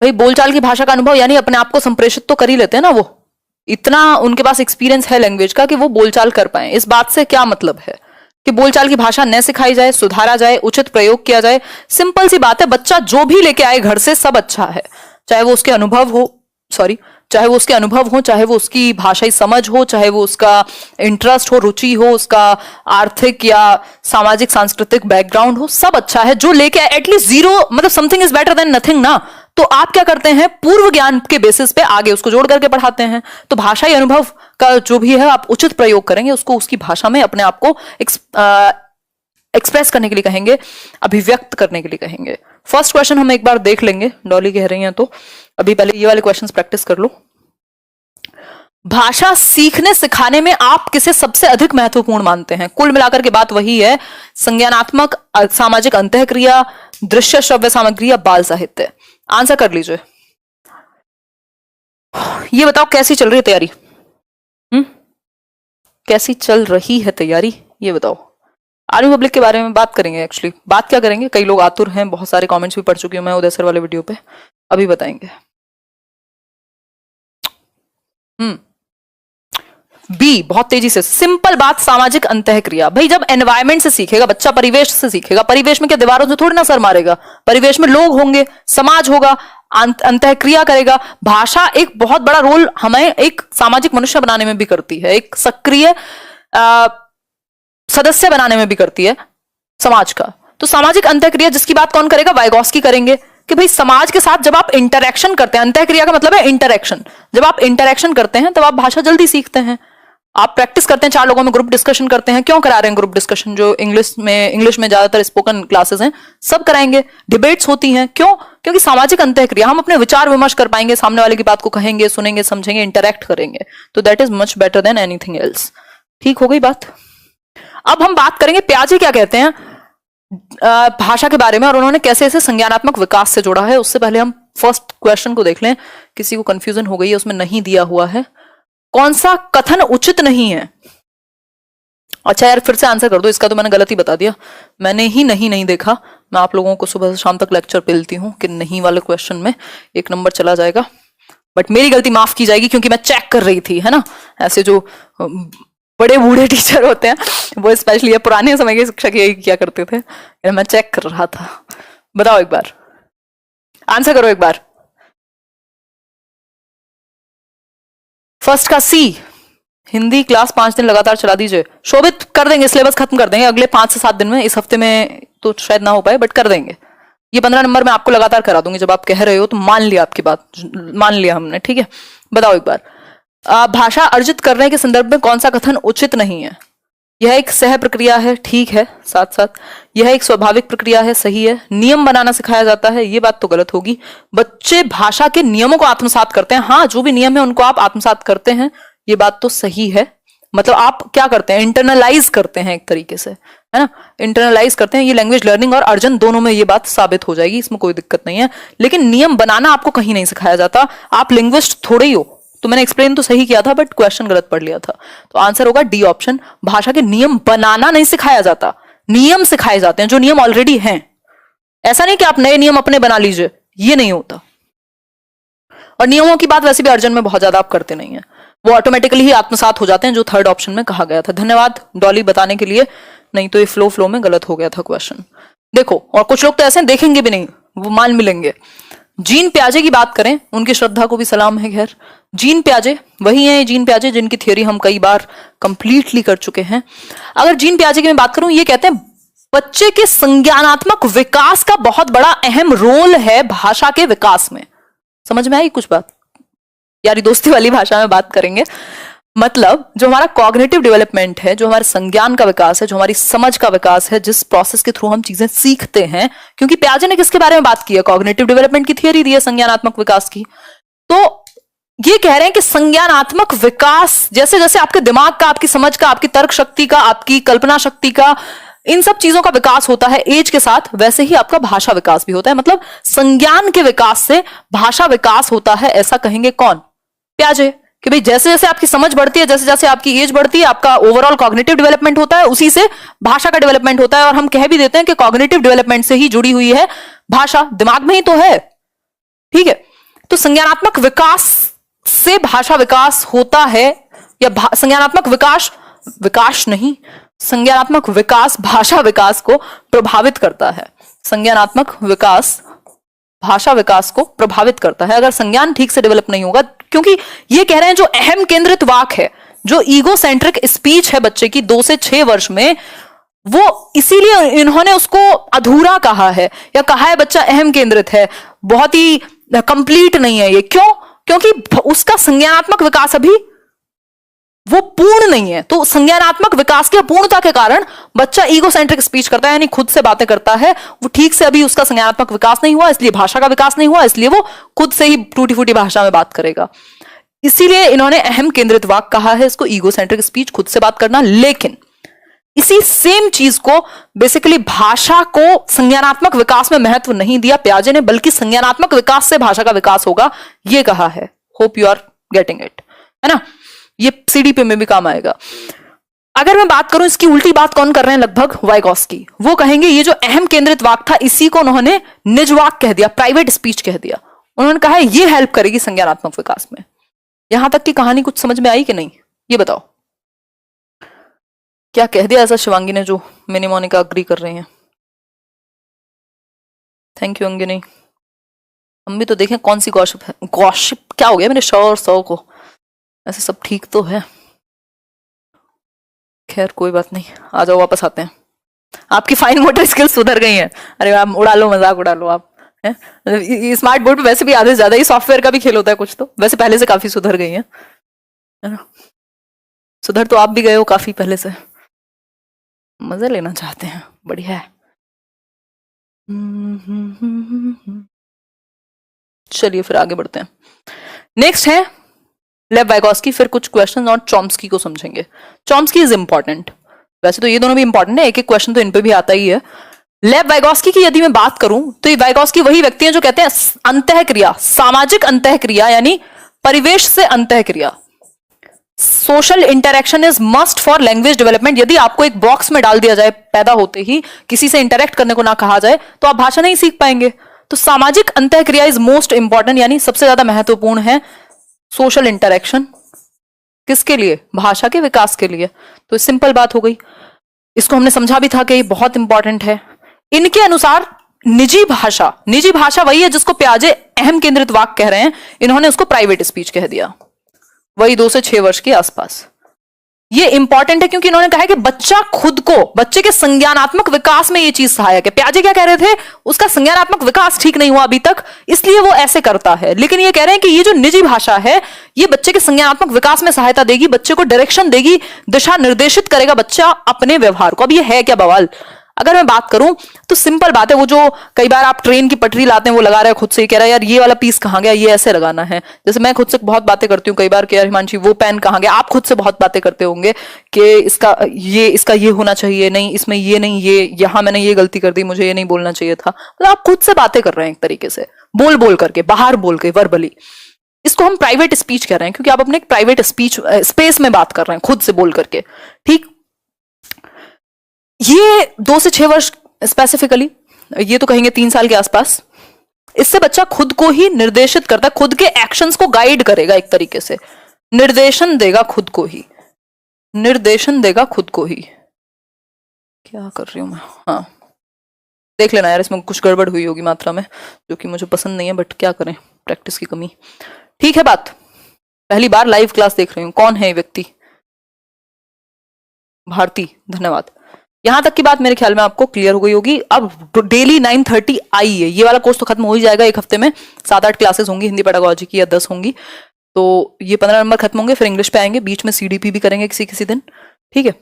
A: भाई बोलचाल की भाषा का अनुभव यानी अपने आप को संप्रेषित तो कर ही लेते हैं ना, वो इतना उनके पास एक्सपीरियंस है लैंग्वेज का कि वो बोलचाल कर पाए। इस बात से क्या मतलब है कि बोलचाल की भाषा न सिखाई जाए, सुधारा जाए, उचित प्रयोग किया जाए। सिंपल सी बात है, बच्चा जो भी लेके आए घर से सब अच्छा है, चाहे वो उसके अनुभव हो, चाहे वो उसके अनुभव हो, चाहे वो उसकी भाषाई समझ हो, चाहे वो उसका इंटरेस्ट हो, रुचि हो, उसका आर्थिक या सामाजिक सांस्कृतिक बैकग्राउंड हो, सब अच्छा है। जो लेके आए एटलीस्ट जीरो, मतलब something is better than nothing ना। तो आप क्या करते हैं, पूर्व ज्ञान के बेसिस पे आगे उसको जोड़ करके पढ़ाते हैं। तो भाषाई अनुभव का जो भी है आप उचित प्रयोग करेंगे, उसको उसकी भाषा में अपने आप को एक्सप्रेस करने के लिए कहेंगे, अभिव्यक्त करने के लिए कहेंगे। फर्स्ट क्वेश्चन हम एक बार देख लेंगे, डॉली कह रही हैं तो अभी पहले ये वाले क्वेश्चंस प्रैक्टिस कर लो। भाषा सीखने सिखाने में आप किसे सबसे अधिक महत्वपूर्ण मानते हैं? कुल मिलाकर के बात वही है, संज्ञानात्मक, सामाजिक अंतःक्रिया, दृश्य श्रव्य सामग्री या बाल साहित्य। आंसर कर लीजिए। ये बताओ कैसी चल रही है तैयारी? कैसी चल रही है तैयारी, ये बताओ। आर्मी पब्लिक के बारे में बात करेंगे। एक्चुअली बात क्या करेंगे, कई लोग आतुर हैं, बहुत सारे कमेंट्स भी पढ़ चुकी हूं मैं उदय सर वाले वीडियो पे, अभी बताएंगे। बी, बहुत तेजी से, सिंपल बात, सामाजिक अंतःक्रिया। भाई जब एनवायरमेंट से सीखेगा बच्चा, परिवेश से सीखेगा। परिवेश में क्या दीवारों से थोड़ी ना सर मारेगा, परिवेश में लोग होंगे, समाज होगा, अंतःक्रिया करेगा। भाषा एक बहुत बड़ा रोल हमें एक सामाजिक मनुष्य बनाने में भी करती है, एक सक्रिय सदस्य बनाने में भी करती है समाज का। तो सामाजिक अंतःक्रिया जिसकी बात कौन करेगा, वाइगॉस्की करेंगे कि भाई समाज के साथ जब आप इंटरेक्शन करते हैं, अंतःक्रिया का मतलब है इंटरेक्शन, जब आप इंटरेक्शन करते हैं तब आप भाषा जल्दी सीखते हैं। आप प्रैक्टिस करते हैं, 4 लोगों में ग्रुप डिस्कशन करते हैं। क्यों करा रहे हैं ग्रुप डिस्कशन? जो इंग्लिश में ज्यादातर स्पोकन क्लासेस हैं सब कराएंगे। डिबेट्स होती हैं, क्यों? क्योंकि सामाजिक अंतःक्रिया, हम अपने विचार विमर्श कर पाएंगे, सामने वाले की बात को कहेंगे, सुनेंगे, समझेंगे, इंटरेक्ट करेंगे। तो that is much better than anything else. ठीक हो गई बात। अब हम बात करेंगे पियाजे क्या कहते हैं भाषा के बारे में, और उन्होंने कैसे इसे संज्ञानात्मक विकास से जोड़ा है। उससे पहले हम फर्स्ट क्वेश्चन को देख लें, किसी को कंफ्यूजन हो गई है, उसमें नहीं दिया हुआ है। कौन सा कथन उचित नहीं है? अच्छा यार फिर से आंसर कर दो, इसका तो मैंने गलत ही बता दिया, मैंने ही नहीं देखा। मैं आप लोगों को सुबह से शाम तक लेक्चर पेलती हूँ कि नहीं वाले क्वेश्चन में 1 नंबर चला जाएगा, बट मेरी गलती माफ की जाएगी क्योंकि मैं चेक कर रही थी, है ना। ऐसे जो बड़े बूढ़े टीचर होते हैं वो स्पेशली पुराने समय के शिक्षक यही क्या करते थे, मैं चेक कर रहा था। बताओ एक बार, आंसर करो एक बार। फर्स्ट का सी, हिंदी क्लास 5 दिन लगातार चला दीजिए। शोभित कर देंगे, सिलेबस खत्म कर देंगे अगले 5 से 7 दिन में। इस हफ्ते में तो शायद ना हो पाए, बट कर देंगे। ये 15 नंबर में आपको लगातार करा दूंगी। जब आप कह रहे हो तो मान लिया, आपकी बात मान लिया हमने, ठीक है। बताओ एक बार, भाषा अर्जित करने के संदर्भ में कौन सा कथन उचित नहीं है? यह एक सह प्रक्रिया है, ठीक है, साथ साथ यह एक स्वाभाविक प्रक्रिया है, सही है। नियम बनाना सिखाया जाता है, ये बात तो गलत होगी। बच्चे भाषा के नियमों को आत्मसात करते हैं, हाँ जो भी नियम है उनको आप आत्मसात करते हैं, ये बात तो सही है। मतलब आप क्या करते हैं, इंटरनलाइज करते हैं एक तरीके से, है ना, इंटरनलाइज करते हैं। ये लैंग्वेज लर्निंग और अर्जन दोनों में ये बात साबित हो जाएगी, इसमें कोई दिक्कत नहीं है। लेकिन नियम बनाना आपको कहीं नहीं सिखाया जाता, आप लिंग्विस्ट थोड़े ही हो। तो मैंने एक्सप्लेन तो सही किया था बट क्वेश्चन गलत पढ़ लिया था। तो आंसर होगा डी ऑप्शन, भाषा के नियम बनाना नहीं सिखाया जाता, नियम सिखाए जाते हैं जो नियम ऑलरेडी हैं। ऐसा नहीं कि आप नए नियम अपने बना लीजिए, ये नहीं होता। और नियमों की बात वैसे भी अर्जन में बहुत ज्यादा आप करते नहीं है, वो ऑटोमेटिकली ही आत्मसात हो जाते हैं जो थर्ड ऑप्शन में कहा गया था। धन्यवाद डॉली बताने के लिए, नहीं तो ये फ्लो में गलत हो गया था क्वेश्चन। देखो, और कुछ लोग तो ऐसे देखेंगे भी नहीं, वो मान मिलेंगे। जीन प्याजे की बात करें, उनकी श्रद्धा को भी सलाम है। खैर, जीन प्याजे वही है जीन प्याजे जिनकी थियोरी हम कई बार कंप्लीटली कर चुके हैं। अगर जीन प्याजे की मैं बात करूं, ये कहते हैं बच्चे के संज्ञानात्मक विकास का बहुत बड़ा अहम रोल है भाषा के विकास में। समझ में आई कुछ बात? यारी दोस्ती वाली भाषा में बात करेंगे। मतलब जो हमारा कॉग्निटिव डेवलपमेंट है, जो हमारे संज्ञान का विकास है, जो हमारी समझ का विकास है, जिस प्रोसेस के थ्रू हम चीजें सीखते हैं, क्योंकि प्याजे ने किसके बारे में बात की है? कॉग्निटिव डेवलपमेंट की थियरी दी है संज्ञानात्मक विकास की। तो ये कह रहे हैं कि संज्ञानात्मक विकास जैसे जैसे आपके दिमाग का, आपकी समझ का, आपकी तर्क शक्ति का, आपकी कल्पना शक्ति का, इन सब चीजों का विकास होता है एज के साथ, वैसे ही आपका भाषा विकास भी होता है। मतलब संज्ञान के विकास से भाषा विकास होता है, ऐसा कहेंगे कौन? प्याजे। कि भाई जैसे जैसे आपकी समझ बढ़ती है, जैसे जैसे आपकी एज बढ़ती है, आपका ओवरऑल कॉग्निटिव डेवलपमेंट होता है, उसी से भाषा का डेवलपमेंट होता है। और हम कह भी देते हैं कि कॉग्निटिव डेवलपमेंट से ही जुड़ी हुई है भाषा, दिमाग में ही तो है। ठीक है, तो संज्ञानात्मक विकास से भाषा विकास होता है, या संज्ञानात्मक विकास नहीं, संज्ञानात्मक विकास भाषा विकास को प्रभावित करता है। संज्ञानात्मक विकास भाषा विकास को प्रभावित करता है अगर संज्ञान ठीक से डेवलप नहीं होगा। क्योंकि ये कह रहे हैं जो अहम केंद्रित वाक है, जो ईगो सेंट्रिक स्पीच है बच्चे की 2 से 6 वर्ष में, वो इसीलिए इन्होंने उसको अधूरा कहा है, या कहा है बच्चा अहम केंद्रित है, बहुत ही कंप्लीट नहीं है ये। क्यों? क्योंकि उसका संज्ञानात्मक विकास अभी वो पूर्ण नहीं है। तो संज्ञानात्मक विकास की अपूर्णता के कारण बच्चा ईगो सेंट्रिक स्पीच करता है, यानी खुद से बातें करता है। वो ठीक से अभी उसका संज्ञानात्मक विकास नहीं हुआ, इसलिए भाषा का विकास नहीं हुआ, इसलिए वो खुद से ही टूटी फूटी भाषा में बात करेगा। इसीलिए इन्होंने अहम केंद्रित वाक कहा है इसको, ईगो सेंट्रिक स्पीच, खुद से बात करना। लेकिन इसी सेम चीज को बेसिकली भाषा को संज्ञानात्मक विकास में महत्व नहीं दिया प्याजे ने, बल्कि संज्ञानात्मक विकास से भाषा का विकास होगा, ये कहा है। Hope you are getting it, है ना? ये सीडीपी में भी काम आएगा। अगर मैं बात करूं, इसकी उल्टी बात कौन कर रहे हैं? लगभग वाइगॉस्की। वो कहेंगे ये जो अहम केंद्रित वाक था, इसी को उन्होंने निज वाक कह दिया, प्राइवेट स्पीच कह दिया। उन्होंने कहा है ये हेल्प करेगी संज्ञानात्मक विकास में। यहां तक की कहानी कुछ समझ में आई कि नहीं, ये बताओ। क्या कह दिया ऐसा शिवांगी ने, जो मिनी मोनिका अग्री कर रही हैं? Thank you Angini. हम भी तो देखें कौन सी गॉसिप है। गॉसिप क्या हो गया मेरे शो और सौ को? ऐसे सब ठीक तो है। खैर कोई बात नहीं, आ जाओ वापस आते हैं। आपकी फाइन मोटर स्किल्स सुधर गई हैं। अरे आप उड़ा लो, मजाक उड़ा लो आप। स्मार्ट बोर्ड पे वैसे भी आधे से ज्यादा ही सॉफ्टवेयर का भी खेल होता है कुछ, तो वैसे पहले से काफी सुधर गई है ना? सुधर तो आप भी गए हो काफी पहले से। मजे लेना चाहते हैं, बढ़िया है। चलिए फिर आगे बढ़ते हैं। नेक्स्ट है लेव वाइगॉस्की, फिर कुछ क्वेश्चन और चॉम्स्की को समझेंगे। चॉम्स्की इज इंपॉर्टेंट, वैसे तो ये दोनों भी इंपॉर्टेंट है, एक एक क्वेश्चन तो इन पे भी आता ही है। लेव वाइगॉस्की की यदि मैं बात करूं, तो ये वाइगॉस्की वही व्यक्ति हैं जो कहते हैं अंतःक्रिया, सामाजिक अंतःक्रिया यानी परिवेश से अंतःक्रिया, social interaction is must for language development. यदि आपको एक बॉक्स में डाल दिया जाए, पैदा होते ही किसी से इंटरेक्ट करने को ना कहा जाए, तो आप भाषा नहीं सीख पाएंगे। तो सामाजिक अंतःक्रिया इज मोस्ट इंपॉर्टेंट, यानी सबसे ज्यादा महत्वपूर्ण है सोशल इंटरेक्शन। किसके लिए? भाषा के विकास के लिए। तो सिंपल बात हो गई, इसको हमने समझा भी था कि ये बहुत इंपॉर्टेंट है। इनके अनुसार निजी भाषा वही है जिसको प्याजे अहम केंद्रित वाक कह रहे हैं, इन्होंने उसको प्राइवेट स्पीच कह दिया, वही 2 से 6 वर्ष के आसपास। ये इंपॉर्टेंट है क्योंकि इन्होंने कहा है कि बच्चे के संज्ञानात्मक विकास में ये चीज सहायक है। प्याजे क्या कह रहे थे? उसका संज्ञानात्मक विकास ठीक नहीं हुआ अभी तक, इसलिए वो ऐसे करता है। लेकिन ये कह रहे हैं कि ये जो निजी भाषा है, ये बच्चे के संज्ञानात्मक विकास में सहायता देगी, बच्चे को डायरेक्शन देगी, दिशा निर्देशित करेगा बच्चा अपने व्यवहार को। अब ये है क्या बवाल? अगर मैं बात करूं तो सिंपल बात है, वो जो कई बार आप ट्रेन की पटरी लाते हैं, वो लगा रहा है खुद से, कह रहा है यार ये वाला पीस कहाँ गया, ये ऐसे लगाना है। जैसे मैं खुद से बहुत बातें करती हूँ कई बार कि यार हिमांशी वो पेन कहाँ गया। आप खुद से बहुत बातें करते होंगे कि इसका ये होना चाहिए, नहीं इसमें ये नहीं, ये यहाँ मैंने ये गलती कर दी, मुझे ये नहीं बोलना चाहिए था। मतलब आप खुद से बातें कर रहे हैं एक तरीके से, बोल करके, बाहर बोल के, वर्बली। इसको हम प्राइवेट स्पीच कह रहे हैं, क्योंकि आप अपने प्राइवेट स्पीच स्पेस में बात कर रहे हैं, खुद से बोल करके। ठीक, ये 2 से 6 वर्ष स्पेसिफिकली, ये तो कहेंगे 3 साल के आसपास, इससे बच्चा खुद को ही निर्देशित करता है, खुद के एक्शंस को गाइड करेगा, एक तरीके से निर्देशन देगा खुद को ही, निर्देशन देगा खुद को ही। क्या कर रही हूं मैं, हाँ देख लेना यार, इसमें कुछ गड़बड़ हुई होगी मात्रा में, जो कि मुझे पसंद नहीं है, बट क्या करें, प्रैक्टिस की कमी। ठीक है बात, पहली बार लाइव क्लास देख रही हूँ। कौन है ये व्यक्ति? भारती, धन्यवाद। यहां तक की बात मेरे ख्याल में आपको क्लियर हो गई होगी। अब डेली 9:30 आई है, ये वाला कोर्स तो खत्म हो ही जाएगा एक हफ्ते में। 7-8 क्लासेस होंगी हिंदी पेडागोजी की, या 10 होंगी, तो ये 15 नंबर खत्म होंगे, फिर इंग्लिश पे आएंगे, बीच में सीडीपी भी करेंगे किसी किसी दिन। ठीक है,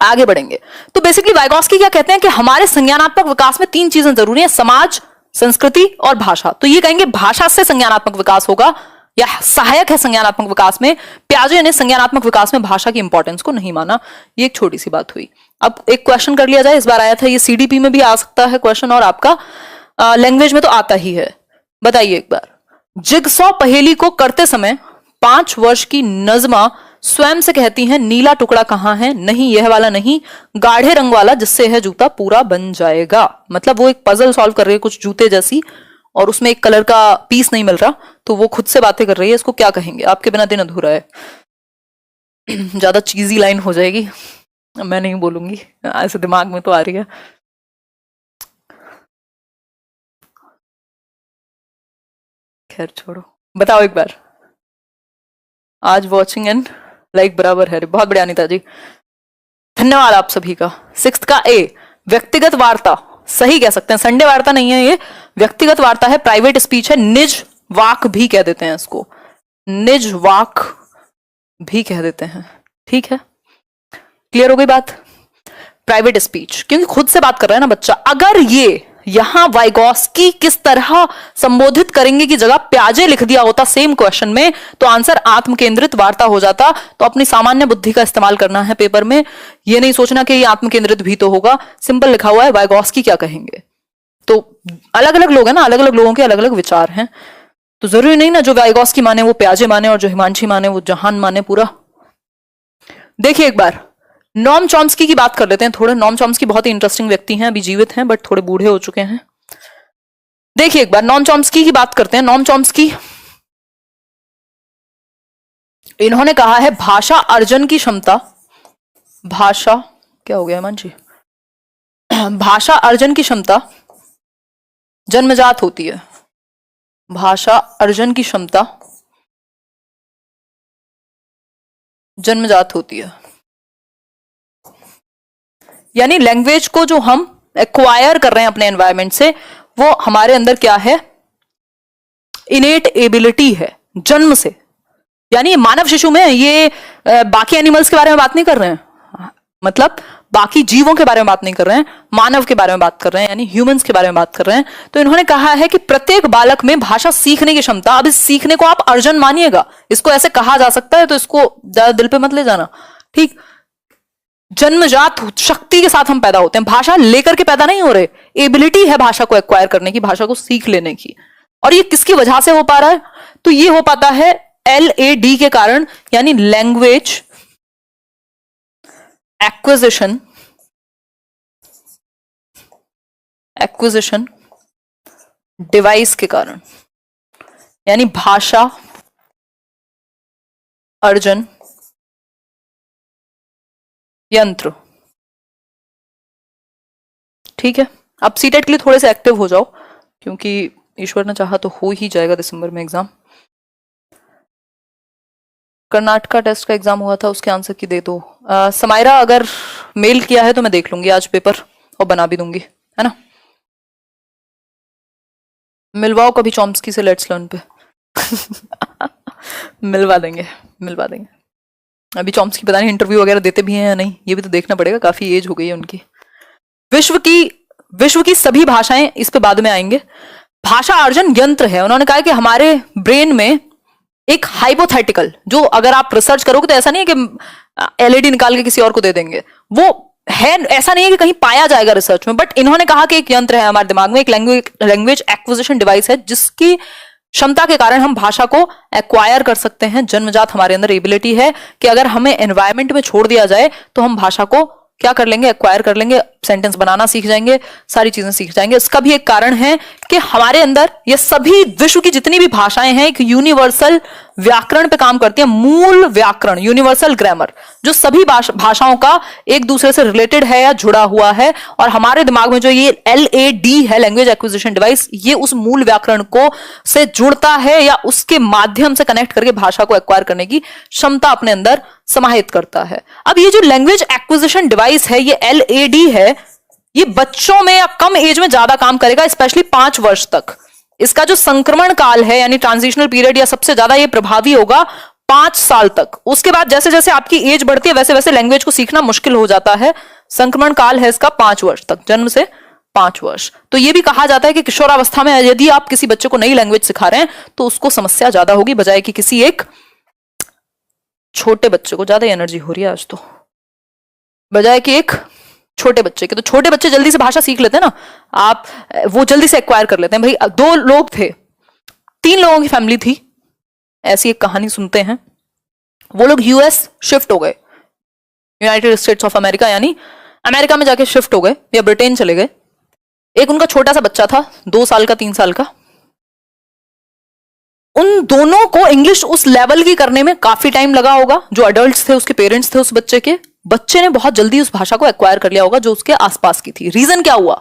A: आगे बढ़ेंगे। तो बेसिकली वाइगॉस्की क्या कहते हैं कि हमारे संज्ञानात्मक विकास में 3 चीजें जरूरी है, समाज, संस्कृति और भाषा। तो ये कहेंगे भाषा से संज्ञानात्मक विकास होगा या सहायक है संज्ञानात्मक विकास में। प्याजे ने संज्ञानात्मक विकास में भाषा की इंपॉर्टेंस को नहीं माना। ये एक छोटी सी बात हुई। अब एक क्वेश्चन कर लिया जाए, इस बार आया था, ये सीडीपी में भी आ सकता है क्वेश्चन, और आपका लैंग्वेज में तो आता ही है। बताइए एक बार, जिगसॉ पहेली को करते समय 5 वर्ष की नजमा स्वयं से कहती हैं नीला टुकड़ा कहां है? नहीं, यह वाला नहीं, गाढ़े रंग वाला जिससे है जूता पूरा बन जाएगा। मतलब वो एक पजल सॉल्व कर रही है कुछ जूते जैसी, और उसमें एक कलर का पीस नहीं मिल रहा, तो वो खुद से बातें कर रही है। इसको क्या कहेंगे? आपके बिना दिन अधूरा है। ज्यादा चीजी लाइन हो जाएगी, मैं नहीं बोलूंगी, ऐसे दिमाग में तो आ रही है। खैर छोड़ो, बताओ एक बार। आज वॉचिंग एंड लाइक बराबर है। बहुत बढ़िया अनिता जी, धन्यवाद आप सभी का। 6th का ए, व्यक्तिगत वार्ता, सही कह सकते हैं, संडे वार्ता नहीं है ये, व्यक्तिगत वार्ता है, प्राइवेट स्पीच है, निज वाक भी कह देते हैं इसको, निज वाक भी कह देते हैं। ठीक है, क्लियर हो गई बात? प्राइवेट स्पीच, क्योंकि खुद से बात कर रहा है ना बच्चा। अगर ये यहां वाइगॉस्की किस तरह संबोधित करेंगे की जगह प्याजे लिख दिया होता सेम क्वेश्चन में, तो आंसर आत्म केंद्रित वार्ता हो जाता। तो अपनी सामान्य बुद्धि का इस्तेमाल करना है पेपर में, ये नहीं सोचना कि ये आत्म केंद्रित भी तो होगा। सिंपल लिखा हुआ है वाइगॉस्की क्या कहेंगे। तो अलग अलग लोग हैं ना, अलग अलग लोगों के अलग अलग विचार हैं, तो जरूरी नहीं ना जो वाइगॉस्की माने वो प्याजे माने, और जो हिमांशी माने वो जहान माने पूरा। देखिए एक बार नॉम चॉम्स्की की बात कर लेते हैं थोड़ा। नॉम चॉम्स्की बहुत ही इंटरेस्टिंग व्यक्ति हैं, अभी जीवित हैं बट थोड़े बूढ़े हो चुके हैं। देखिए एक बार नॉम चॉम्स्की की बात करते हैं। नॉम चॉम्स्की, इन्होंने कहा है भाषा अर्जन की क्षमता, भाषा क्या हो गया हिमान जी, भाषा अर्जन की क्षमता जन्मजात होती है। भाषा अर्जन की क्षमता जन्मजात होती है, यानी लैंग्वेज को जो हम एक्वायर कर रहे हैं अपने एनवायरनमेंट से, वो हमारे अंदर क्या है, इनेट एबिलिटी है, जन्म से। यानी मानव शिशु में ये बाकी एनिमल्स के बारे में बात नहीं कर रहे हैं, मतलब बाकी जीवों के बारे में बात नहीं कर रहे हैं, मानव के बारे में बात कर रहे हैं, यानी ह्यूमंस के बारे में बात कर रहे हैं। तो इन्होंने कहा है कि प्रत्येक बालक में भाषा सीखने की क्षमता, अब इस सीखने को आप अर्जन मानिएगा, इसको ऐसे कहा जा सकता है, तो इसको ज्यादा दिल पे मत ले जाना, ठीक। जन्मजात शक्ति के साथ हम पैदा होते हैं, भाषा लेकर के पैदा नहीं हो रहे, एबिलिटी है भाषा को एक्वायर करने की, भाषा को सीख लेने की। और ये किसकी वजह से हो पा रहा है? तो ये हो पाता है LAD के कारण, यानी लैंग्वेज एक्विजिशन डिवाइस के कारण, यानी भाषा अर्जन यंत्र। ठीक है, अब सीटेट के लिए थोड़े से एक्टिव हो जाओ, क्योंकि ईश्वर ने चाहा तो हो ही जाएगा दिसंबर में एग्जाम। कर्नाटका टेस्ट का एग्जाम हुआ था, उसके आंसर की दे दो। समायरा अगर मेल किया है तो मैं देख लूंगी आज पेपर और बना भी दूंगी, है ना। मिलवाओ कभी चॉम्स्की से लेट्स लर्न पे। मिलवा देंगे, मिलवा देंगे। अभी चॉम्स्की पता नहीं इंटरव्यू वगैरह देते भी हैं या नहीं, ये भी तो देखना पड़ेगा, काफी एज हो गई है उनकी। विश्व की सभी भाषाएं, इस पे बाद में आएंगे। भाषा अर्जन यंत्र है, उन्होंने कहा कि हमारे ब्रेन में एक हाइपोथेटिकल, जो अगर आप रिसर्च करोगे तो ऐसा नहीं है कि LED निकाल के किसी और को दे देंगे, वो है, ऐसा नहीं है कि कहीं पाया जाएगा रिसर्च में, बट इन्होंने कहा कि एक यंत्र है हमारे दिमाग में, एक लैंग्वेज एक्विजिशन डिवाइस है, जिसकी क्षमता के कारण हम भाषा को एक्वायर कर सकते हैं। जन्मजात हमारे अंदर एबिलिटी है कि अगर हमें एनवायरमेंट में छोड़ दिया जाए तो हम भाषा को क्या कर लेंगे, एक्वायर कर लेंगे, सेंटेंस बनाना सीख जाएंगे, सारी चीजें सीख जाएंगे। इसका भी एक कारण है कि हमारे अंदर ये सभी विश्व की जितनी भी भाषाएं हैं एक यूनिवर्सल व्याकरण पे काम करती है, मूल व्याकरण, यूनिवर्सल ग्रामर, जो सभी भाषाओं का एक दूसरे से रिलेटेड है या जुड़ा हुआ है। और हमारे दिमाग में जो ये LAD है, लैंग्वेज एक्विजिशन डिवाइस, ये उस मूल व्याकरण को से जुड़ता है या उसके माध्यम से कनेक्ट करके भाषा को एक्वायर करने की क्षमता अपने अंदर समाहित करता है। अब ये जो लैंग्वेज एक्विजिशन डिवाइस है, ये LAD है, ये बच्चों में या कम एज में ज्यादा काम करेगा, स्पेशली 5 वर्ष तक। इसका जो संक्रमण काल है यानी ट्रांजिशनल पीरियड, या सबसे ज्यादा ये प्रभावी होगा 5 साल तक। उसके बाद जैसे जैसे आपकी एज बढ़ती है वैसे वैसे लैंग्वेज को सीखना मुश्किल हो जाता है। संक्रमण काल है इसका 5 वर्ष तक, जन्म से 5 वर्ष। तो ये भी कहा जाता है कि किशोरावस्था में यदि आप किसी बच्चे को नई लैंग्वेज सिखा रहे हैं तो उसको समस्या ज्यादा होगी, बजाय कि किसी एक छोटे बच्चे को। ज्यादा एनर्जी हो रही है आज तो, बजाय कि एक छोटे बच्चे के। तो छोटे बच्चे जल्दी से भाषा सीख लेते हैं ना, आप वो जल्दी से एक्वायर कर लेते हैं। भाई 2 लोग थे, 3 लोगों की फैमिली थी, ऐसी एक कहानी सुनते हैं। वो लोग US शिफ्ट हो गए, यूनाइटेड स्टेट्स ऑफ अमेरिका, यानी अमेरिका में जाके शिफ्ट हो गए या ब्रिटेन चले गए। एक उनका छोटा सा बच्चा था, 2 साल का, 3 साल का। उन दोनों को इंग्लिश उस लेवल की करने में काफी टाइम लगा होगा। जो अडल्ट्स थे, उसके पेरेंट्स थे उस बच्चे के, बच्चे ने बहुत जल्दी उस भाषा को एक्वायर कर लिया होगा जो उसके आसपास की थी। रीजन क्या हुआ?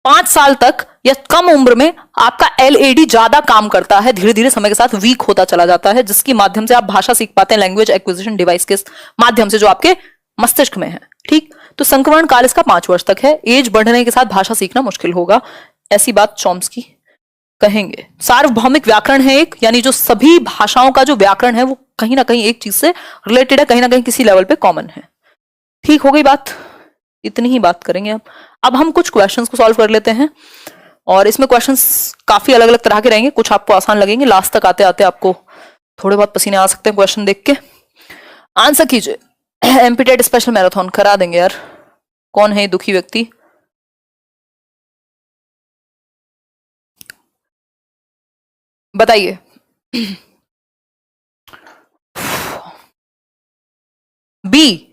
A: 5 साल तक या कम उम्र में आपका LAD ज्यादा काम करता है, धीरे धीरे समय के साथ वीक होता चला जाता है, जिसकी माध्यम से आप भाषा सीख पाते हैं लैंग्वेज एक्विजिशन डिवाइस के माध्यम से जो आपके मस्तिष्क में है। ठीक, तो संक्रमण काल इसका 5 वर्ष तक है। एज बढ़ने के साथ भाषा सीखना मुश्किल होगा, ऐसी बात चॉम्स्की कहेंगे। सार्वभौमिक व्याकरण है एक, यानी जो सभी भाषाओं का जो व्याकरण है वो कहीं ना कहीं एक चीज से रिलेटेड है, कहीं ना कहीं किसी लेवल पे कॉमन है। ठीक हो गई बात, इतनी ही बात करेंगे अब हम कुछ क्वेश्चंस को सॉल्व कर लेते हैं। और इसमें क्वेश्चंस काफी अलग अलग तरह के रहेंगे, कुछ आपको आसान लगेंगे, लास्ट तक आते आते आपको थोड़े बहुत पसीने आ सकते हैं क्वेश्चन देख के। आंसर कीजिए। एमपीटेट स्पेशल मैराथन करा देंगे यार। कौन है दुखी व्यक्ति? बताइए। बी।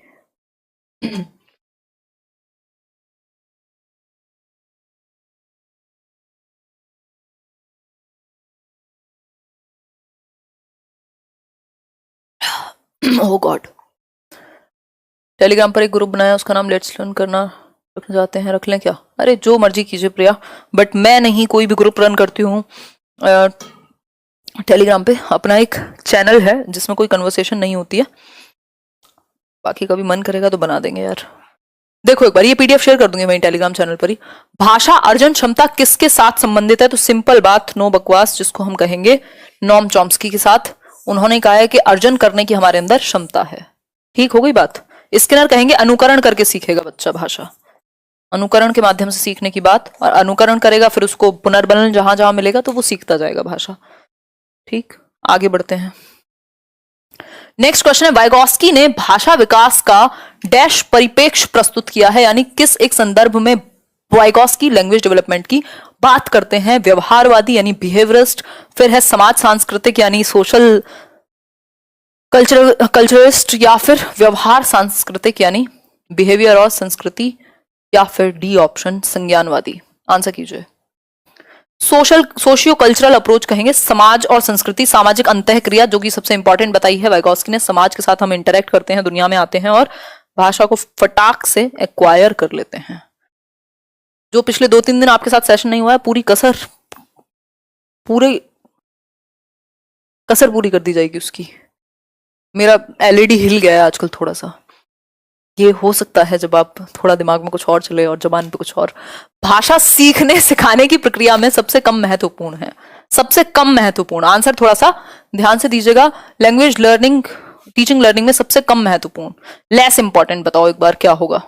A: ओह गॉड। टेलीग्राम पर एक ग्रुप बनाया, उसका नाम लेट्स लर्न करना रखना चाहते हैं, रख लें क्या? अरे जो मर्जी कीजिए प्रिया, बट मैं नहीं कोई भी ग्रुप रन करती हूँ टेलीग्राम पे। अपना एक चैनल है जिसमें कोई कन्वर्सेशन नहीं होती है, बाकी कभी मन करेगा तो बना देंगे यार। देखो एक बार ये PDF शेयर कर दूंगी मैं टेलीग्राम चैनल पर ही। भाषा अर्जन क्षमता किसके साथ संबंधित है? तो सिंपल बात, नो बकवास, जिसको हम कहेंगे नोम चॉम्स्की के साथ। उन्होंने कहा है कि अर्जन करने की हमारे अंदर क्षमता है। ठीक हो गई बात। स्किनर कहेंगे अनुकरण करके सीखेगा बच्चा भाषा, अनुकरण के माध्यम से सीखने की बात, और अनुकरण करेगा फिर उसको पुनर्बलन जहां जहां मिलेगा तो वो सीखता जाएगा भाषा। ठीक, आगे बढ़ते हैं। नेक्स्ट क्वेश्चन है, वाइगॉस्की ने भाषा विकास का डैश परिप्रेक्ष्य प्रस्तुत किया है, यानी किस एक संदर्भ में वाइगॉस्की लैंग्वेज डेवलपमेंट की बात करते हैं? व्यवहारवादी यानी बिहेवियरिस्ट, फिर है समाज सांस्कृतिक यानी सोशल कल्चरिस्ट, या फिर व्यवहार सांस्कृतिक यानी बिहेवियर और संस्कृति, या फिर डी ऑप्शन संज्ञानवादी। आंसर कीजिए। सोशियो कल्चरल अप्रोच कहेंगे, समाज और संस्कृति, सामाजिक अंतःक्रिया, जो कि सबसे इंपॉर्टेंट बताई है वाइगॉस्की ने। समाज के साथ हम इंटरेक्ट करते हैं, दुनिया में आते हैं और भाषा को फटाक से एक्वायर कर लेते हैं। जो पिछले 2-3 दिन आपके साथ सेशन नहीं हुआ है, पूरी कसर पूरी कर दी जाएगी उसकी। मेरा LED हिल गया है आजकल थोड़ा सा। ये हो सकता है जब आप थोड़ा दिमाग में कुछ और चले और जबान पे कुछ और। भाषा सीखने सिखाने की प्रक्रिया में सबसे कम महत्वपूर्ण है, सबसे कम महत्वपूर्ण। आंसर थोड़ा सा ध्यान से दीजिएगा। लैंग्वेज लर्निंग, टीचिंग लर्निंग में सबसे कम महत्वपूर्ण, लेस इंपॉर्टेंट। बताओ एक बार क्या होगा?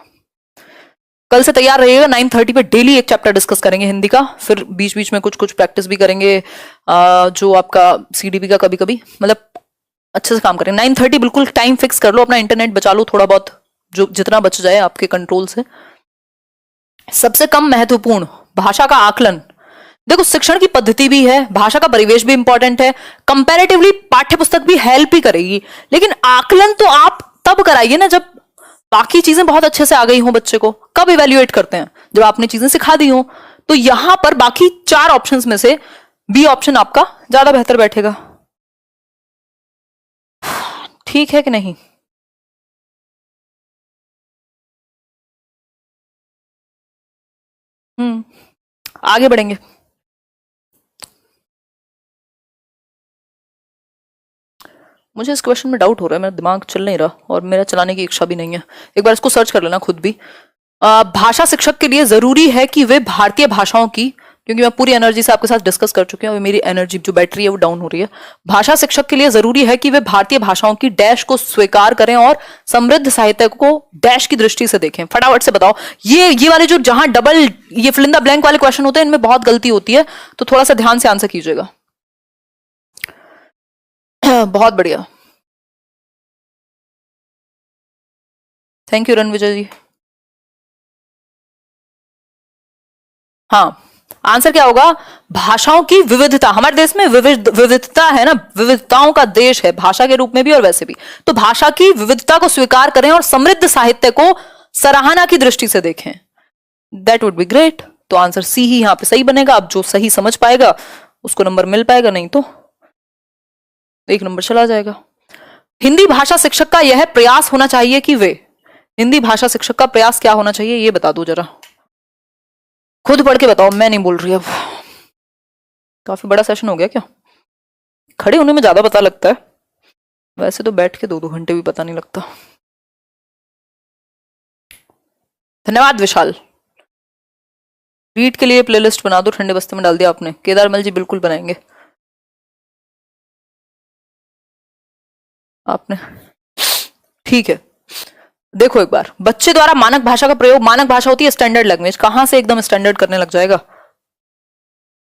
A: कल से तैयार रहिएगा। 9:30 पे डेली एक चैप्टर डिस्कस करेंगे हिंदी का, फिर बीच बीच में कुछ प्रैक्टिस भी करेंगे, जो आपका CDP का कभी कभी, मतलब अच्छे से काम करेंगे। 9:30 बिल्कुल टाइम फिक्स कर लो, अपना इंटरनेट बचा लो थोड़ा बहुत, जो जितना बच जाए आपके कंट्रोल से। सबसे कम महत्वपूर्ण भाषा का आकलन। देखो शिक्षण की पद्धति भी है, भाषा का परिवेश भी इंपॉर्टेंट है, कंपैरेटिवली पाठ्य पुस्तक भी हेल्प ही करेगी, लेकिन आकलन तो आप तब कराइए ना जब बाकी चीजें बहुत अच्छे से आ गई हो बच्चे को, कब इवेल्युएट करते हैं? जब आपने चीजें सिखा दी हो। तो यहां पर बाकी 4 ऑप्शंस में से बी ऑप्शन आपका ज्यादा बेहतर बैठेगा। ठीक है कि नहीं? आगे बढ़ेंगे। मुझे इस क्वेश्चन में डाउट हो रहा है, मेरा दिमाग चल नहीं रहा और मेरा चलाने की इच्छा भी नहीं है। एक बार इसको सर्च कर लेना खुद भी। भाषा शिक्षक के लिए जरूरी है कि वे भारतीय भाषाओं की, क्योंकि मैं पूरी एनर्जी से आपके साथ डिस्कस कर चुकी हूँ, मेरी एनर्जी जो बैटरी है वो डाउन हो रही है। भाषा शिक्षक के लिए जरूरी है कि वे भारतीय भाषाओं की डैश को स्वीकार करें और समृद्ध साहित्य को डैश की दृष्टि से देखें। फटाफट से बताओ, ये वाले जो जहां डबल ये फिल इन द ब्लैंक वाले क्वेश्चन होते हैं, इनमें बहुत गलती होती है, तो थोड़ा सा ध्यान से आंसर कीजिएगा। बहुत बढ़िया, थैंक यू रणविजय जी। हाँ, आंसर क्या होगा? भाषाओं की विविधता। हमारे देश में विविधता है ना, विविधताओं का देश है, भाषा के रूप में भी और वैसे भी। तो भाषा की विविधता को स्वीकार करें और समृद्ध साहित्य को सराहना की दृष्टि से देखें। That would be great. तो आंसर सी ही यहां पे सही बनेगा। अब जो सही समझ पाएगा उसको नंबर मिल पाएगा, नहीं तो 1 नंबर चला जाएगा। हिंदी भाषा शिक्षक का यह प्रयास होना चाहिए कि वे, हिंदी भाषा शिक्षक का प्रयास क्या होना चाहिए ये बता दो जरा, खुद पढ़ के बताओ, मैं नहीं बोल रही। अब काफी बड़ा सेशन हो गया क्या? खड़े होने में ज्यादा पता लगता है, वैसे तो बैठ के 2-2 घंटे भी पता नहीं लगता। धन्यवाद विशाल। रीड के लिए प्लेलिस्ट बना दो, ठंडे बस्ते में डाल दिया आपने। केदारमल जी बिल्कुल बनाएंगे आपने, ठीक है। देखो एक बार, बच्चे द्वारा मानक भाषा का प्रयोग, मानक भाषा होती है स्टैंडर्ड लैंग्वेज, कहां से एकदम स्टैंडर्ड करने लग जाएगा।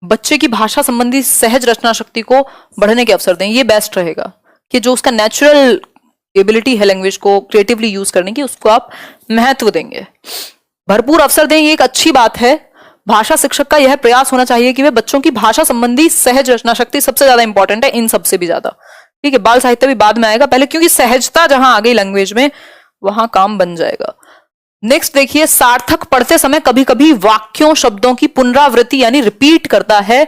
A: बच्चे की भाषा संबंधी सहज रचना शक्ति को बढ़ने के अवसर दें, ये बेस्ट रहेगा कि जो उसका नेचुरल एबिलिटी है लैंग्वेज को क्रिएटिवली यूज करने की, उसको आप महत्व देंगे, भरपूर अवसर दें, ये एक अच्छी बात है। भाषा शिक्षक का यह प्रयास होना चाहिए कि वे बच्चों की भाषा संबंधी सहज रचना शक्ति सबसे ज्यादा इंपॉर्टेंट है, इन सबसे भी ज्यादा। ठीक है, बाल साहित्य भी बाद में आएगा, पहले क्योंकि सहजता जहां आ गई लैंग्वेज में वहां काम बन जाएगा। नेक्स्ट देखिए, सार्थक पढ़ते समय कभी कभी वाक्यों शब्दों की पुनरावृत्ति यानी रिपीट करता है,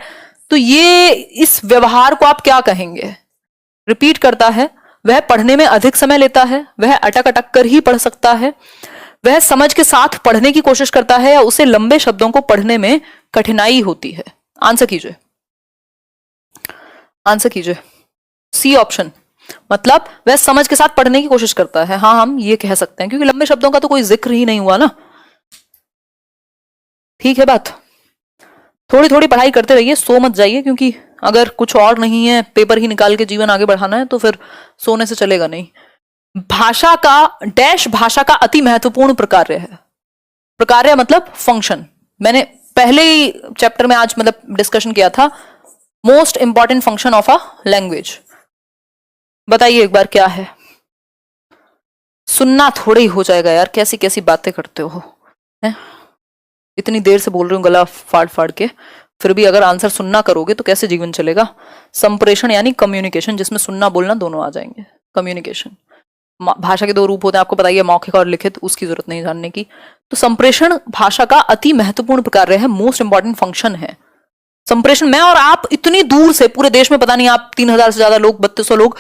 A: तो ये इस व्यवहार को आप क्या कहेंगे? रिपीट करता है, वह पढ़ने में अधिक समय लेता है, वह अटक अटक कर ही पढ़ सकता है, वह समझ के साथ पढ़ने की कोशिश करता है, या उसे लंबे शब्दों को पढ़ने में कठिनाई होती है। आंसर कीजिए, आंसर कीजिए। सी ऑप्शन, मतलब वह समझ के साथ पढ़ने की कोशिश करता है। हाँ, हम ये कह सकते हैं क्योंकि लंबे शब्दों का तो कोई जिक्र ही नहीं हुआ ना। ठीक है बात, थोड़ी थोड़ी पढ़ाई करते रहिए, सो मत जाइए, क्योंकि अगर कुछ और नहीं है, पेपर ही निकाल के जीवन आगे बढ़ाना है, तो फिर सोने से चलेगा नहीं। भाषा का डैश, भाषा का अति महत्वपूर्ण प्रकार्य है। प्रकार्य मतलब फंक्शन, मैंने पहले ही चैप्टर में आज मतलब डिस्कशन किया था, most important function of a language. बताइए एक बार क्या है? सुनना थोड़े ही हो जाएगा यार, कैसी कैसी बातें करते हो है? इतनी देर से बोल रही हूँ गला फाड़ फाड़ के, फिर भी अगर आंसर सुनना करोगे तो कैसे जीवन चलेगा? संप्रेषण यानी कम्युनिकेशन, जिसमें सुनना बोलना दोनों आ जाएंगे। कम्युनिकेशन, भाषा के 2 रूप होते हैं, आपको बताइए, मौखिक और लिखित, उसकी जरूरत नहीं जानने की। तो संप्रेषण भाषा का अति महत्वपूर्ण प्रकार है, मोस्ट इंपॉर्टेंट फंक्शन है संप्रेषण। मैं और आप इतनी दूर से, पूरे देश में पता नहीं आप 3000 से ज्यादा लोग, 3200 लोग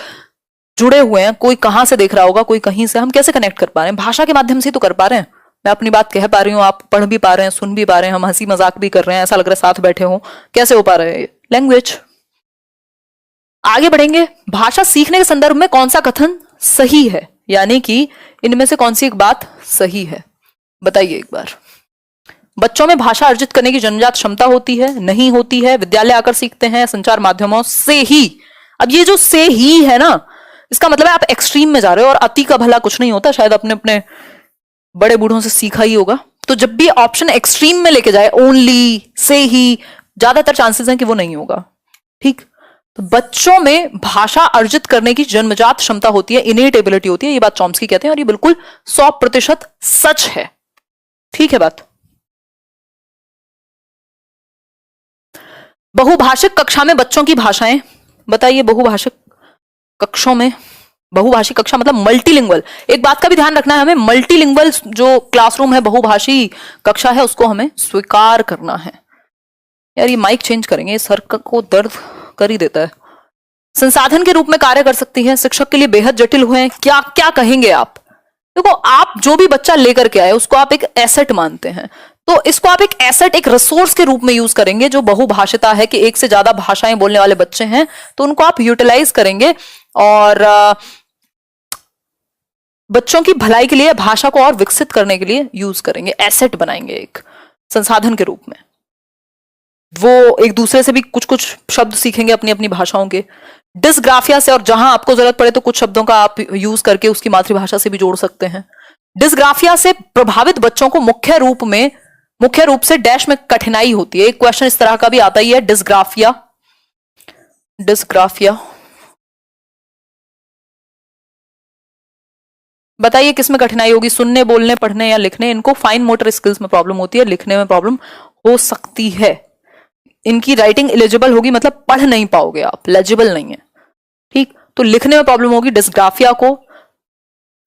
A: जुड़े हुए हैं, कोई कहां से देख रहा होगा, कोई कहीं से, हम कैसे कनेक्ट कर पा रहे हैं? भाषा के माध्यम से तो कर पा रहे हैं। मैं अपनी बात कह पा रही हूँ, आप पढ़ भी पा रहे हैं, सुन भी पा रहे हैं, हम हंसी मजाक भी कर रहे हैं, ऐसा लग रहा है साथ बैठे हो। कैसे हो पा रहे हैं? लैंग्वेज। आगे बढ़ेंगे, भाषा सीखने के संदर्भ में कौन सा कथन सही है, यानी कि इनमें से कौन सी एक बात सही है? बताइए एक बार। बच्चों में भाषा अर्जित करने की जन्मजात क्षमता होती है, नहीं होती है, विद्यालय आकर सीखते हैं, संचार माध्यमों से ही। अब ये जो से ही है ना, इसका मतलब है आप एक्सट्रीम में जा रहे हो, और अति का भला कुछ नहीं होता, शायद अपने अपने बड़े बूढ़ों से सीखा ही होगा। तो जब भी ऑप्शन एक्सट्रीम में लेके जाए, ओनली, से ही, ज्यादातर चांसेस हैं कि वो नहीं होगा। ठीक, तो बच्चों में भाषा अर्जित करने की जन्मजात क्षमता होती है, इनेट एबिलिटी होती है, ये बात चॉम्स्की कहते हैं, और ये बिल्कुल 100% सच है। ठीक है बात। बहुभाषिक कक्षा में बच्चों की भाषाएं, बताइए बहुभाषिक कक्षों में बहुभाषी कक्षा मतलब मल्टीलिंगुअल। एक बात का भी ध्यान रखना है हमें, मल्टीलिंगुअल जो क्लासरूम है, बहुभाषी कक्षा है, उसको हमें स्वीकार करना है। यार ये माइक चेंज करेंगे, सर को दर्द कर ही देता है। संसाधन के रूप में कार्य कर सकती है, शिक्षक के लिए बेहद जटिल हुए हैं। क्या क्या कहेंगे आप? देखो, आप जो भी बच्चा लेकर के आए उसको आप एक एसेट मानते हैं, तो इसको आप एक एसेट, एक रिसोर्स के रूप में यूज करेंगे। जो बहुभाषिता है कि एक से ज्यादा भाषाएं बोलने वाले बच्चे हैं, तो उनको आप यूटिलाइज करेंगे और बच्चों की भलाई के लिए, भाषा को और विकसित करने के लिए यूज करेंगे, एसेट बनाएंगे एक संसाधन के रूप में। वो एक दूसरे से भी कुछ कुछ शब्द सीखेंगे अपनी अपनी भाषाओं के। डिस्ग्राफिया से, और जहां आपको जरूरत पड़े तो कुछ शब्दों का आप यूज करके उसकी मातृभाषा से भी जोड़ सकते हैं। डिस्ग्राफिया से प्रभावित बच्चों को मुख्य रूप से डैश में कठिनाई होती है। एक क्वेश्चन इस तरह का भी आता ही है, डिस्ग्राफिया बताइए किसमें कठिनाई होगी? सुनने, बोलने, पढ़ने या लिखने? इनको फाइन मोटर स्किल्स में प्रॉब्लम होती है, लिखने में प्रॉब्लम हो सकती है। इनकी राइटिंग एलिजिबल होगी, मतलब पढ़ नहीं पाओगे आप, लेजिबल नहीं है, ठीक। तो लिखने में प्रॉब्लम होगी डिस्ग्राफिया को,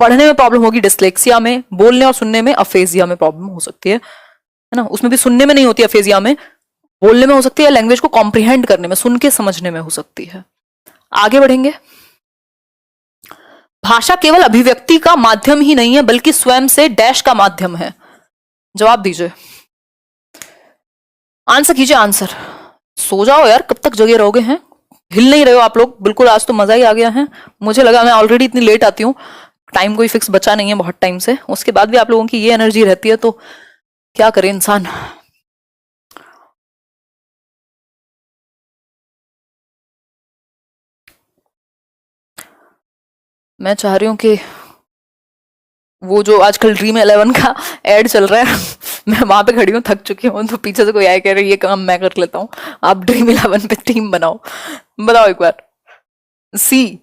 A: पढ़ने में प्रॉब्लम होगी डिस्लेक्सिया में, बोलने और सुनने में अफेजिया में प्रॉब्लम हो सकती है ना। उसमें भी सुनने में नहीं होती अफेजिया में, बोलने में हो सकती है, लैंग्वेज को कॉम्प्रिहेंड करने में, सुन के समझने में हो सकती है। आगे बढ़ेंगे। भाषा केवल अभिव्यक्ति का माध्यम ही नहीं है, बल्कि स्वयं से डैश का माध्यम है। जवाब दीजिए, आंसर कीजिए, आंसर। सो जाओ यार, कब तक जगे रहोगे हैं? हिल नहीं रहे हो आप लोग बिल्कुल। आज तो मजा ही आ गया है। मुझे लगा, मैं ऑलरेडी इतनी लेट आती हूँ, टाइम कोई फिक्स बचा नहीं है बहुत टाइम से, उसके बाद भी आप लोगों की ये एनर्जी रहती है, तो क्या करे इंसान। मैं चाह रही हूं कि वो जो आजकल ड्रीम 11 का एड चल रहा है मैं वहां पे खड़ी हूँ, थक चुकी हूँ, तो पीछे से कोई आए कह रहे ये काम मैं कर लेता हूँ, आप ड्रीम 11 पे टीम बनाओ। बताओ एक बार। सी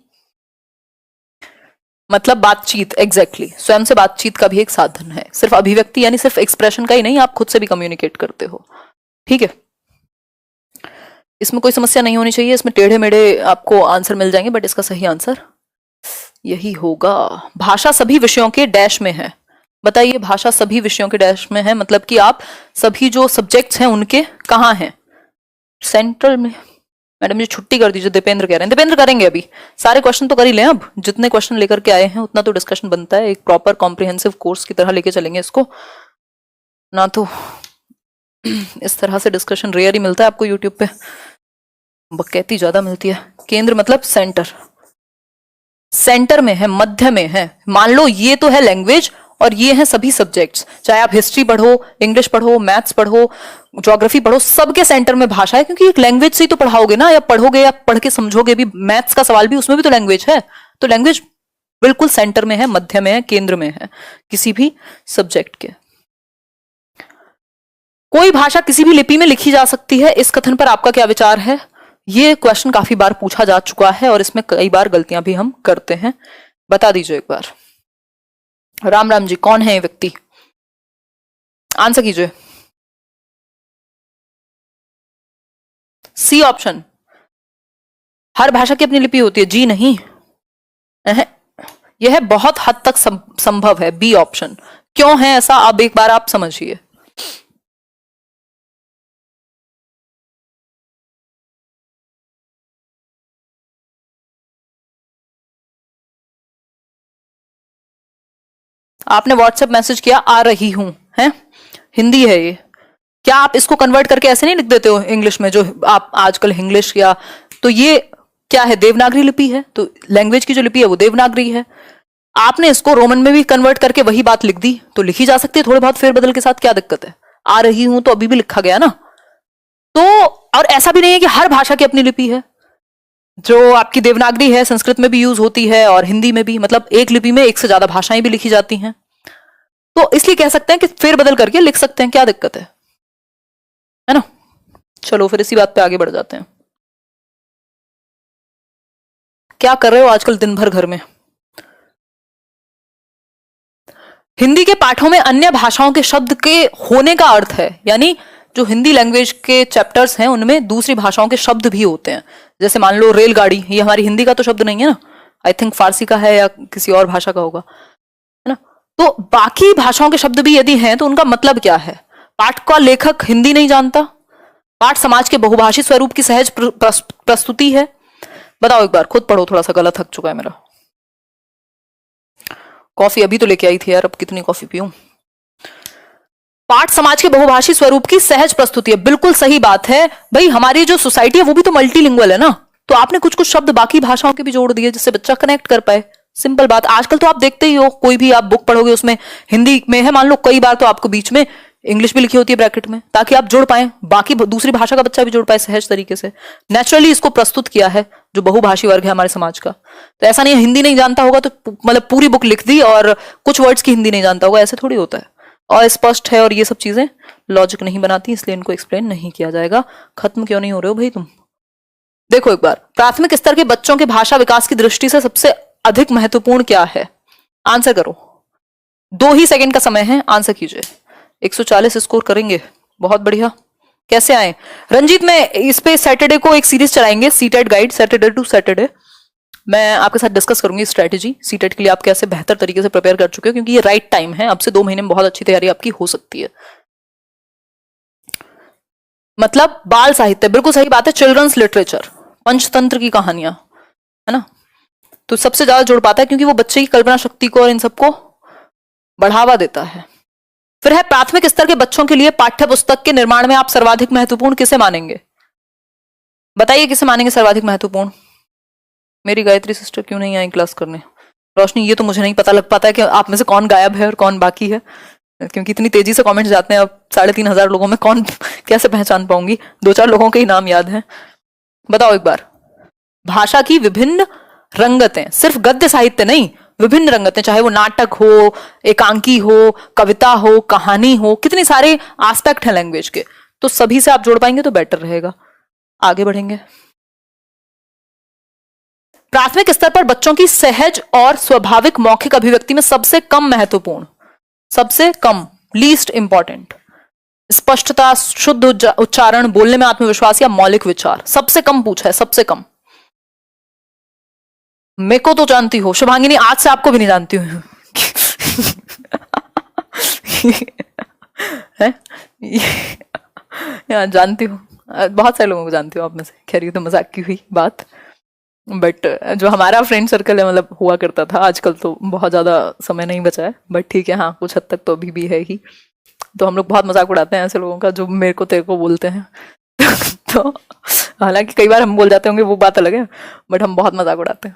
A: मतलब बातचीत, एग्जैक्टली स्वयं से बातचीत का भी एक साधन है। सिर्फ अभिव्यक्ति यानी सिर्फ एक्सप्रेशन का ही नहीं, आप खुद से भी कम्युनिकेट करते हो, ठीक है। इसमें कोई समस्या नहीं होनी चाहिए। इसमें टेढ़े मेढ़े आपको आंसर मिल जाएंगे, बट इसका सही आंसर यही होगा। भाषा सभी विषयों के डैश में है। बताइए, भाषा सभी विषयों के डैश में है मतलब कि आप सभी जो सब्जेक्ट्स हैं उनके कहाँ हैं? सेंट्रल में। मैडम जी छुट्टी कर दीजिए, दीपेंद्र कह रहे हैं। दीपेंद्र करेंगे, अभी सारे क्वेश्चन तो कर ही लें। अब जितने क्वेश्चन लेकर के आए हैं उतना तो डिस्कशन बनता है, एक प्रॉपर कॉम्प्रिहेंसिव कोर्स की तरह लेके चलेंगे इसको ना। तो इस तरह से डिस्कशन रेयर ही मिलता है आपको यूट्यूब पे, बकैती ज्यादा मिलती है। केंद्र मतलब सेंटर, सेंटर में है, मध्य में है। मान लो ये तो है लैंग्वेज और ये हैं सभी सब्जेक्ट्स, चाहे आप हिस्ट्री पढ़ो, इंग्लिश पढ़ो, मैथ्स पढ़ो, ज्योग्राफी पढ़ो, सबके सेंटर में भाषा है, क्योंकि एक लैंग्वेज से ही तो पढ़ाओगे ना, या पढ़ोगे या पढ़ के समझोगे भी। मैथ्स का सवाल भी, उसमें भी तो लैंग्वेज है। तो लैंग्वेज बिल्कुल सेंटर में है, मध्य में है, केंद्र में है किसी भी सब्जेक्ट के। कोई भाषा किसी भी लिपि में लिखी जा सकती है, इस कथन पर आपका क्या विचार है? ये क्वेश्चन काफी बार पूछा जा चुका है और इसमें कई बार गलतियां भी हम करते हैं। बता दीजिए एक बार। राम राम जी, कौन है ये व्यक्ति? आंसर कीजिए। सी ऑप्शन, हर भाषा की अपनी लिपि होती है। जी नहीं, यह बहुत हद तक संभव है। B option. क्यों है ऐसा, अब एक बार आप समझिए। आपने व्हाट्सएप मैसेज किया, आ रही हूं, है हिंदी है ये। क्या आप इसको कन्वर्ट करके ऐसे नहीं लिख देते हो इंग्लिश में, जो आप आजकल इंग्लिश या, तो ये क्या है? देवनागरी लिपि है, तो लैंग्वेज की जो लिपि है वो देवनागरी है। आपने इसको रोमन में भी कन्वर्ट करके वही बात लिख दी, तो लिखी जा सकती है थोड़े बहुत फेरबदल के साथ, क्या दिक्कत है? आ रही हूं तो अभी भी लिखा गया ना। तो और ऐसा भी नहीं है कि हर भाषा की अपनी लिपि है। जो आपकी देवनागरी है संस्कृत में भी यूज होती है और हिंदी में भी, मतलब एक लिपि में एक से ज्यादा भाषाएं भी लिखी जाती हैं। तो इसलिए कह सकते हैं कि फेरबदल करके लिख सकते हैं, क्या दिक्कत है ना। चलो फिर इसी बात पे आगे बढ़ जाते हैं। क्या कर रहे हो आजकल दिन भर घर में? हिंदी के पाठों में अन्य भाषाओं के शब्द के होने का अर्थ है, यानी जो हिंदी लैंग्वेज के चैप्टर्स हैं उनमें दूसरी भाषाओं के शब्द भी होते हैं। जैसे मान लो रेलगाड़ी, ये हमारी हिंदी का तो शब्द नहीं है ना, आई थिंक फारसी का है या किसी और भाषा का होगा, है ना। तो बाकी भाषाओं के शब्द भी यदि हैं तो उनका मतलब क्या है? पाठ का लेखक हिंदी नहीं जानता, पाठ समाज के बहुभाषी स्वरूप की सहज प्रस्तुति है। बताओ एक बार, खुद पढ़ो, थोड़ा सा गला थक चुका है मेरा। कॉफी अभी तो लेके आई थी यार, अब कितनी कॉफी पीऊं। पाठ समाज के बहुभाषी स्वरूप की सहज प्रस्तुति है, बिल्कुल सही बात है भाई। हमारी जो सोसाइटी है वो भी तो मल्टीलिंगुअल है ना, तो आपने कुछ कुछ शब्द बाकी भाषाओं के भी जोड़ दिए जिससे बच्चा कनेक्ट कर पाए। सिंपल बात। आजकल तो आप देखते ही हो, कोई भी आप बुक पढ़ोगे उसमें हिंदी में है मान लो, कई बार तो आपको बीच में इंग्लिश भी लिखी होती है ब्रैकेट में, ताकि आप जुड़ पाए, बाकी दूसरी भाषा का बच्चा भी जुड़ पाए सहज तरीके से। नेचुरली इसको प्रस्तुत किया है जो बहुभाषी वर्ग है हमारे समाज का। तो ऐसा नहीं है हिंदी नहीं जानता होगा तो मतलब पूरी बुक लिख दी और कुछ वर्ड्स की हिंदी नहीं जानता होगा, ऐसे थोड़ी होता है। अस्पष्ट है और ये सब चीजें लॉजिक नहीं बनाती, इसलिए इनको एक्सप्लेन नहीं किया जाएगा। खत्म क्यों नहीं हो रहे हो भाई तुम? देखो एक बार, प्राथमिक स्तर के बच्चों के भाषा विकास की दृष्टि से सबसे अधिक महत्वपूर्ण क्या है? आंसर करो, 2 ही सेकंड का समय है, आंसर कीजिए। 140 स्कोर करेंगे, बहुत बढ़िया। कैसे आए रंजीत? मैं इस पे सैटरडे को एक सीरीज चलाएंगे, CTET guide, Saturday to Saturday. मैं आपके साथ डिस्कस करूंगी स्ट्रेटेजी सीटेट के लिए, आप कैसे बेहतर तरीके से प्रिपेयर कर चुके हो, क्योंकि ये राइट टाइम है। अब से 2 महीने में बहुत अच्छी तैयारी आपकी हो सकती है। मतलब बाल साहित्य, बिल्कुल सही बात है। चिल्ड्रंस लिटरेचर, पंचतंत्र की कहानियां, है ना, तो सबसे ज्यादा जुड़ पाता है क्योंकि वो बच्चे की कल्पना शक्ति को और इन सबको बढ़ावा देता है। फिर है प्राथमिक स्तर के बच्चों के लिए पाठ्य पुस्तक के निर्माण में आप सर्वाधिक महत्वपूर्ण किसे मानेंगे? बताइए किसे मानेंगे सर्वाधिक महत्वपूर्ण? मेरी गायत्री सिस्टर क्यों नहीं आई क्लास करने? रोशनी, ये तो मुझे नहीं पता लग पाता है कि आप में से कौन गायब है और कौन बाकी है, क्योंकि इतनी तेजी से कमेंट्स जाते हैं। अब 3500 लोगों में कौन कैसे पहचान पाऊंगी? 2-4 लोगों के ही नाम याद हैं। बताओ एक बार, भाषा की विभिन्न रंगतें, सिर्फ गद्य साहित्य नहीं, विभिन्न रंगतें, चाहे वो नाटक हो, एकांकी हो, कविता हो, कहानी हो, कितने सारे एस्पेक्ट हैं लैंग्वेज के, तो सभी से आप जोड़ पाएंगे तो बेटर रहेगा। आगे बढ़ेंगे। प्राथमिक स्तर पर बच्चों की सहज और स्वाभाविक मौखिक अभिव्यक्ति में सबसे कम महत्वपूर्ण, सबसे कम, लीस्ट इंपॉर्टेंट, स्पष्टता, शुद्ध उच्चारण, बोलने में आत्मविश्वास या मौलिक विचार, सबसे कम पूछा है, सबसे कम। मेरे को तो जानती हो शुभांगिनी, आज से आपको भी नहीं जानती हूँ जानती हूँ, बहुत सारे लोगों को जानती हूँ आप में से। खैर ये तो मजाक की हुई बात, बट जो हमारा फ्रेंड सर्कल है, मतलब हुआ करता था, आजकल तो बहुत ज्यादा समय नहीं बचा है, बट ठीक है, हाँ कुछ हद तक तो अभी भी है ही। तो हम लोग बहुत मजाक उड़ाते हैं ऐसे लोगों का जो मेरे को तेरे को बोलते हैं तो हालांकि कई बार हम बोल जाते होंगे, वो बात अलग है, बट हम बहुत मजाक उड़ाते हैं।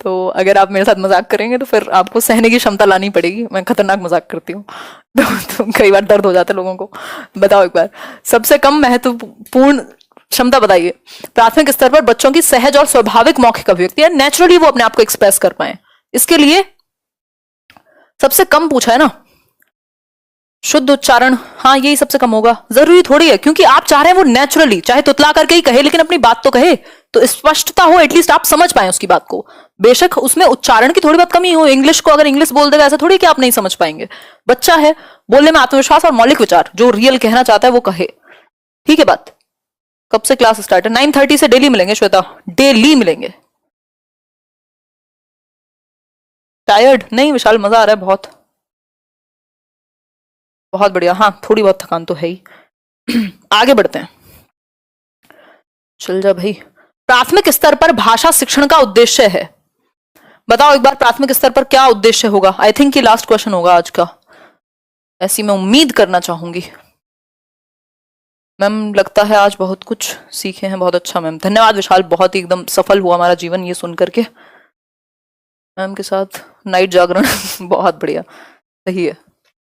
A: तो अगर आप मेरे साथ मजाक करेंगे तो फिर आपको सहने की क्षमता लानी पड़ेगी। मैं खतरनाक मजाक करती हूँ तो कई बार दर्द हो जाता है लोगों को। बताओ एक बार, सबसे कम महत्वपूर्ण क्षमता बताइए प्राथमिक स्तर पर बच्चों की सहज और स्वाभाविक मौखिक अभिव्यक्ति, नेचुरली वो अपने आप को एक्सप्रेस कर पाए, इसके लिए सबसे कम पूछा है ना। शुद्ध उच्चारण, हाँ यही सबसे कम होगा, जरूरी थोड़ी है, क्योंकि आप चाह रहे हैं वो नेचुरली, चाहे तुतला करके ही कहे लेकिन अपनी बात तो कहे, तो स्पष्टता हो, एटलीस्ट आप समझ पाए उसकी बात को। बेशक उसमें उच्चारण की थोड़ी बहुत कमी हो, इंग्लिश को अगर इंग्लिश बोल देगा ऐसा थोड़ी कि आप नहीं समझ पाएंगे। बच्चा है, बोलने में आत्मविश्वास और मौलिक विचार, जो रियल कहना चाहता है वो कहे। ठीक है बात। कब से क्लास स्टार्ट है? 9:30 से डेली मिलेंगे श्वेता, डेली मिलेंगे। टायर्ड नहीं विशाल, मजा आ रहा है बहुत, बहुत बढ़िया। हाँ थोड़ी बहुत थकान तो है ही आगे बढ़ते हैं, चल जा भाई। प्राथमिक स्तर पर भाषा शिक्षण का उद्देश्य है, बताओ एक बार प्राथमिक स्तर पर क्या उद्देश्य होगा? आई थिंक ये लास्ट क्वेश्चन होगा आज का, ऐसी मैं उम्मीद करना चाहूंगी। मैम लगता है आज बहुत कुछ सीखे हैं, बहुत अच्छा मैम, धन्यवाद विशाल, बहुत ही एकदम सफल हुआ हमारा जीवन ये सुन करके। मैम के साथ नाइट जागरण बहुत बढ़िया, सही है।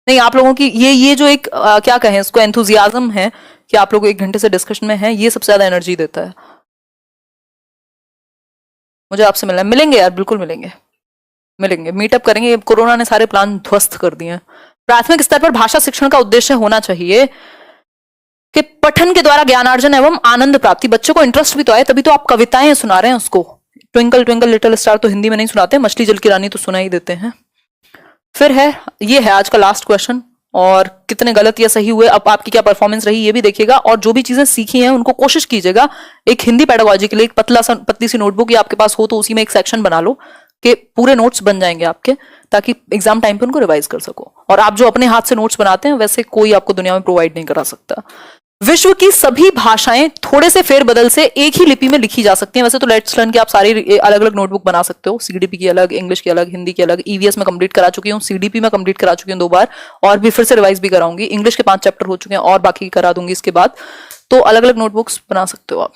A: नहीं आप लोगों की ये जो एक क्या कहें इसको, एंथुजियाज्म है कि आप लोग 1 घंटे से डिस्कशन में हैं, ये सबसे ज्यादा एनर्जी देता है। मुझे आपसे मिलना है, मिलेंगे यार, बिल्कुल मिलेंगे, मिलेंगे, मीटअप करेंगे। कोरोना ने सारे प्लान ध्वस्त कर दिए हैं। प्राथमिक स्तर पर भाषा शिक्षण का उद्देश्य होना चाहिए कि पठन के द्वारा ज्ञानार्जन एवं आनंद प्राप्ति, बच्चों को इंटरेस्ट भी तो आए, तभी तो आप कविताएं सुना रहे हैं उसको। ट्विंकल ट्विंकल लिटिल स्टार तो हिंदी में नहीं सुनाते, मछली जल की रानी तो सुना ही देते हैं। फिर है, ये है आज का लास्ट क्वेश्चन, और कितने गलत या सही हुए, अब आपकी क्या परफॉर्मेंस रही ये भी देखिएगा, और जो भी चीजें सीखी हैं उनको कोशिश कीजिएगा एक हिंदी पेडागोजी के लिए एक पतली सी नोटबुक या आपके पास हो तो उसी में एक सेक्शन बना लो कि पूरे नोट्स बन जाएंगे आपके, ताकि एग्जाम टाइम पे उनको रिवाइज कर सको। और आप जो अपने हाथ से नोट्स बनाते हैं वैसे कोई आपको दुनिया में प्रोवाइड नहीं करा सकता। विश्व की सभी भाषाएं थोड़े से फेरबदल से एक ही लिपि में लिखी जा सकती हैं। वैसे तो लेट्स लर्न के आप सारी अलग अलग नोटबुक बना सकते हो, सीडीपी की अलग, इंग्लिश की अलग, हिंदी की अलग। ईवीएस में कंप्लीट करा चुकी हूँ, सीडीपी में कंप्लीट करा चुकी हूँ 2 बार, और भी फिर से रिवाइज भी कराऊंगी। इंग्लिश के 5 चैप्टर हो चुके हैं और बाकी करा दूंगी इसके बाद। तो अलग अलग नोटबुक्स बना सकते हो आप।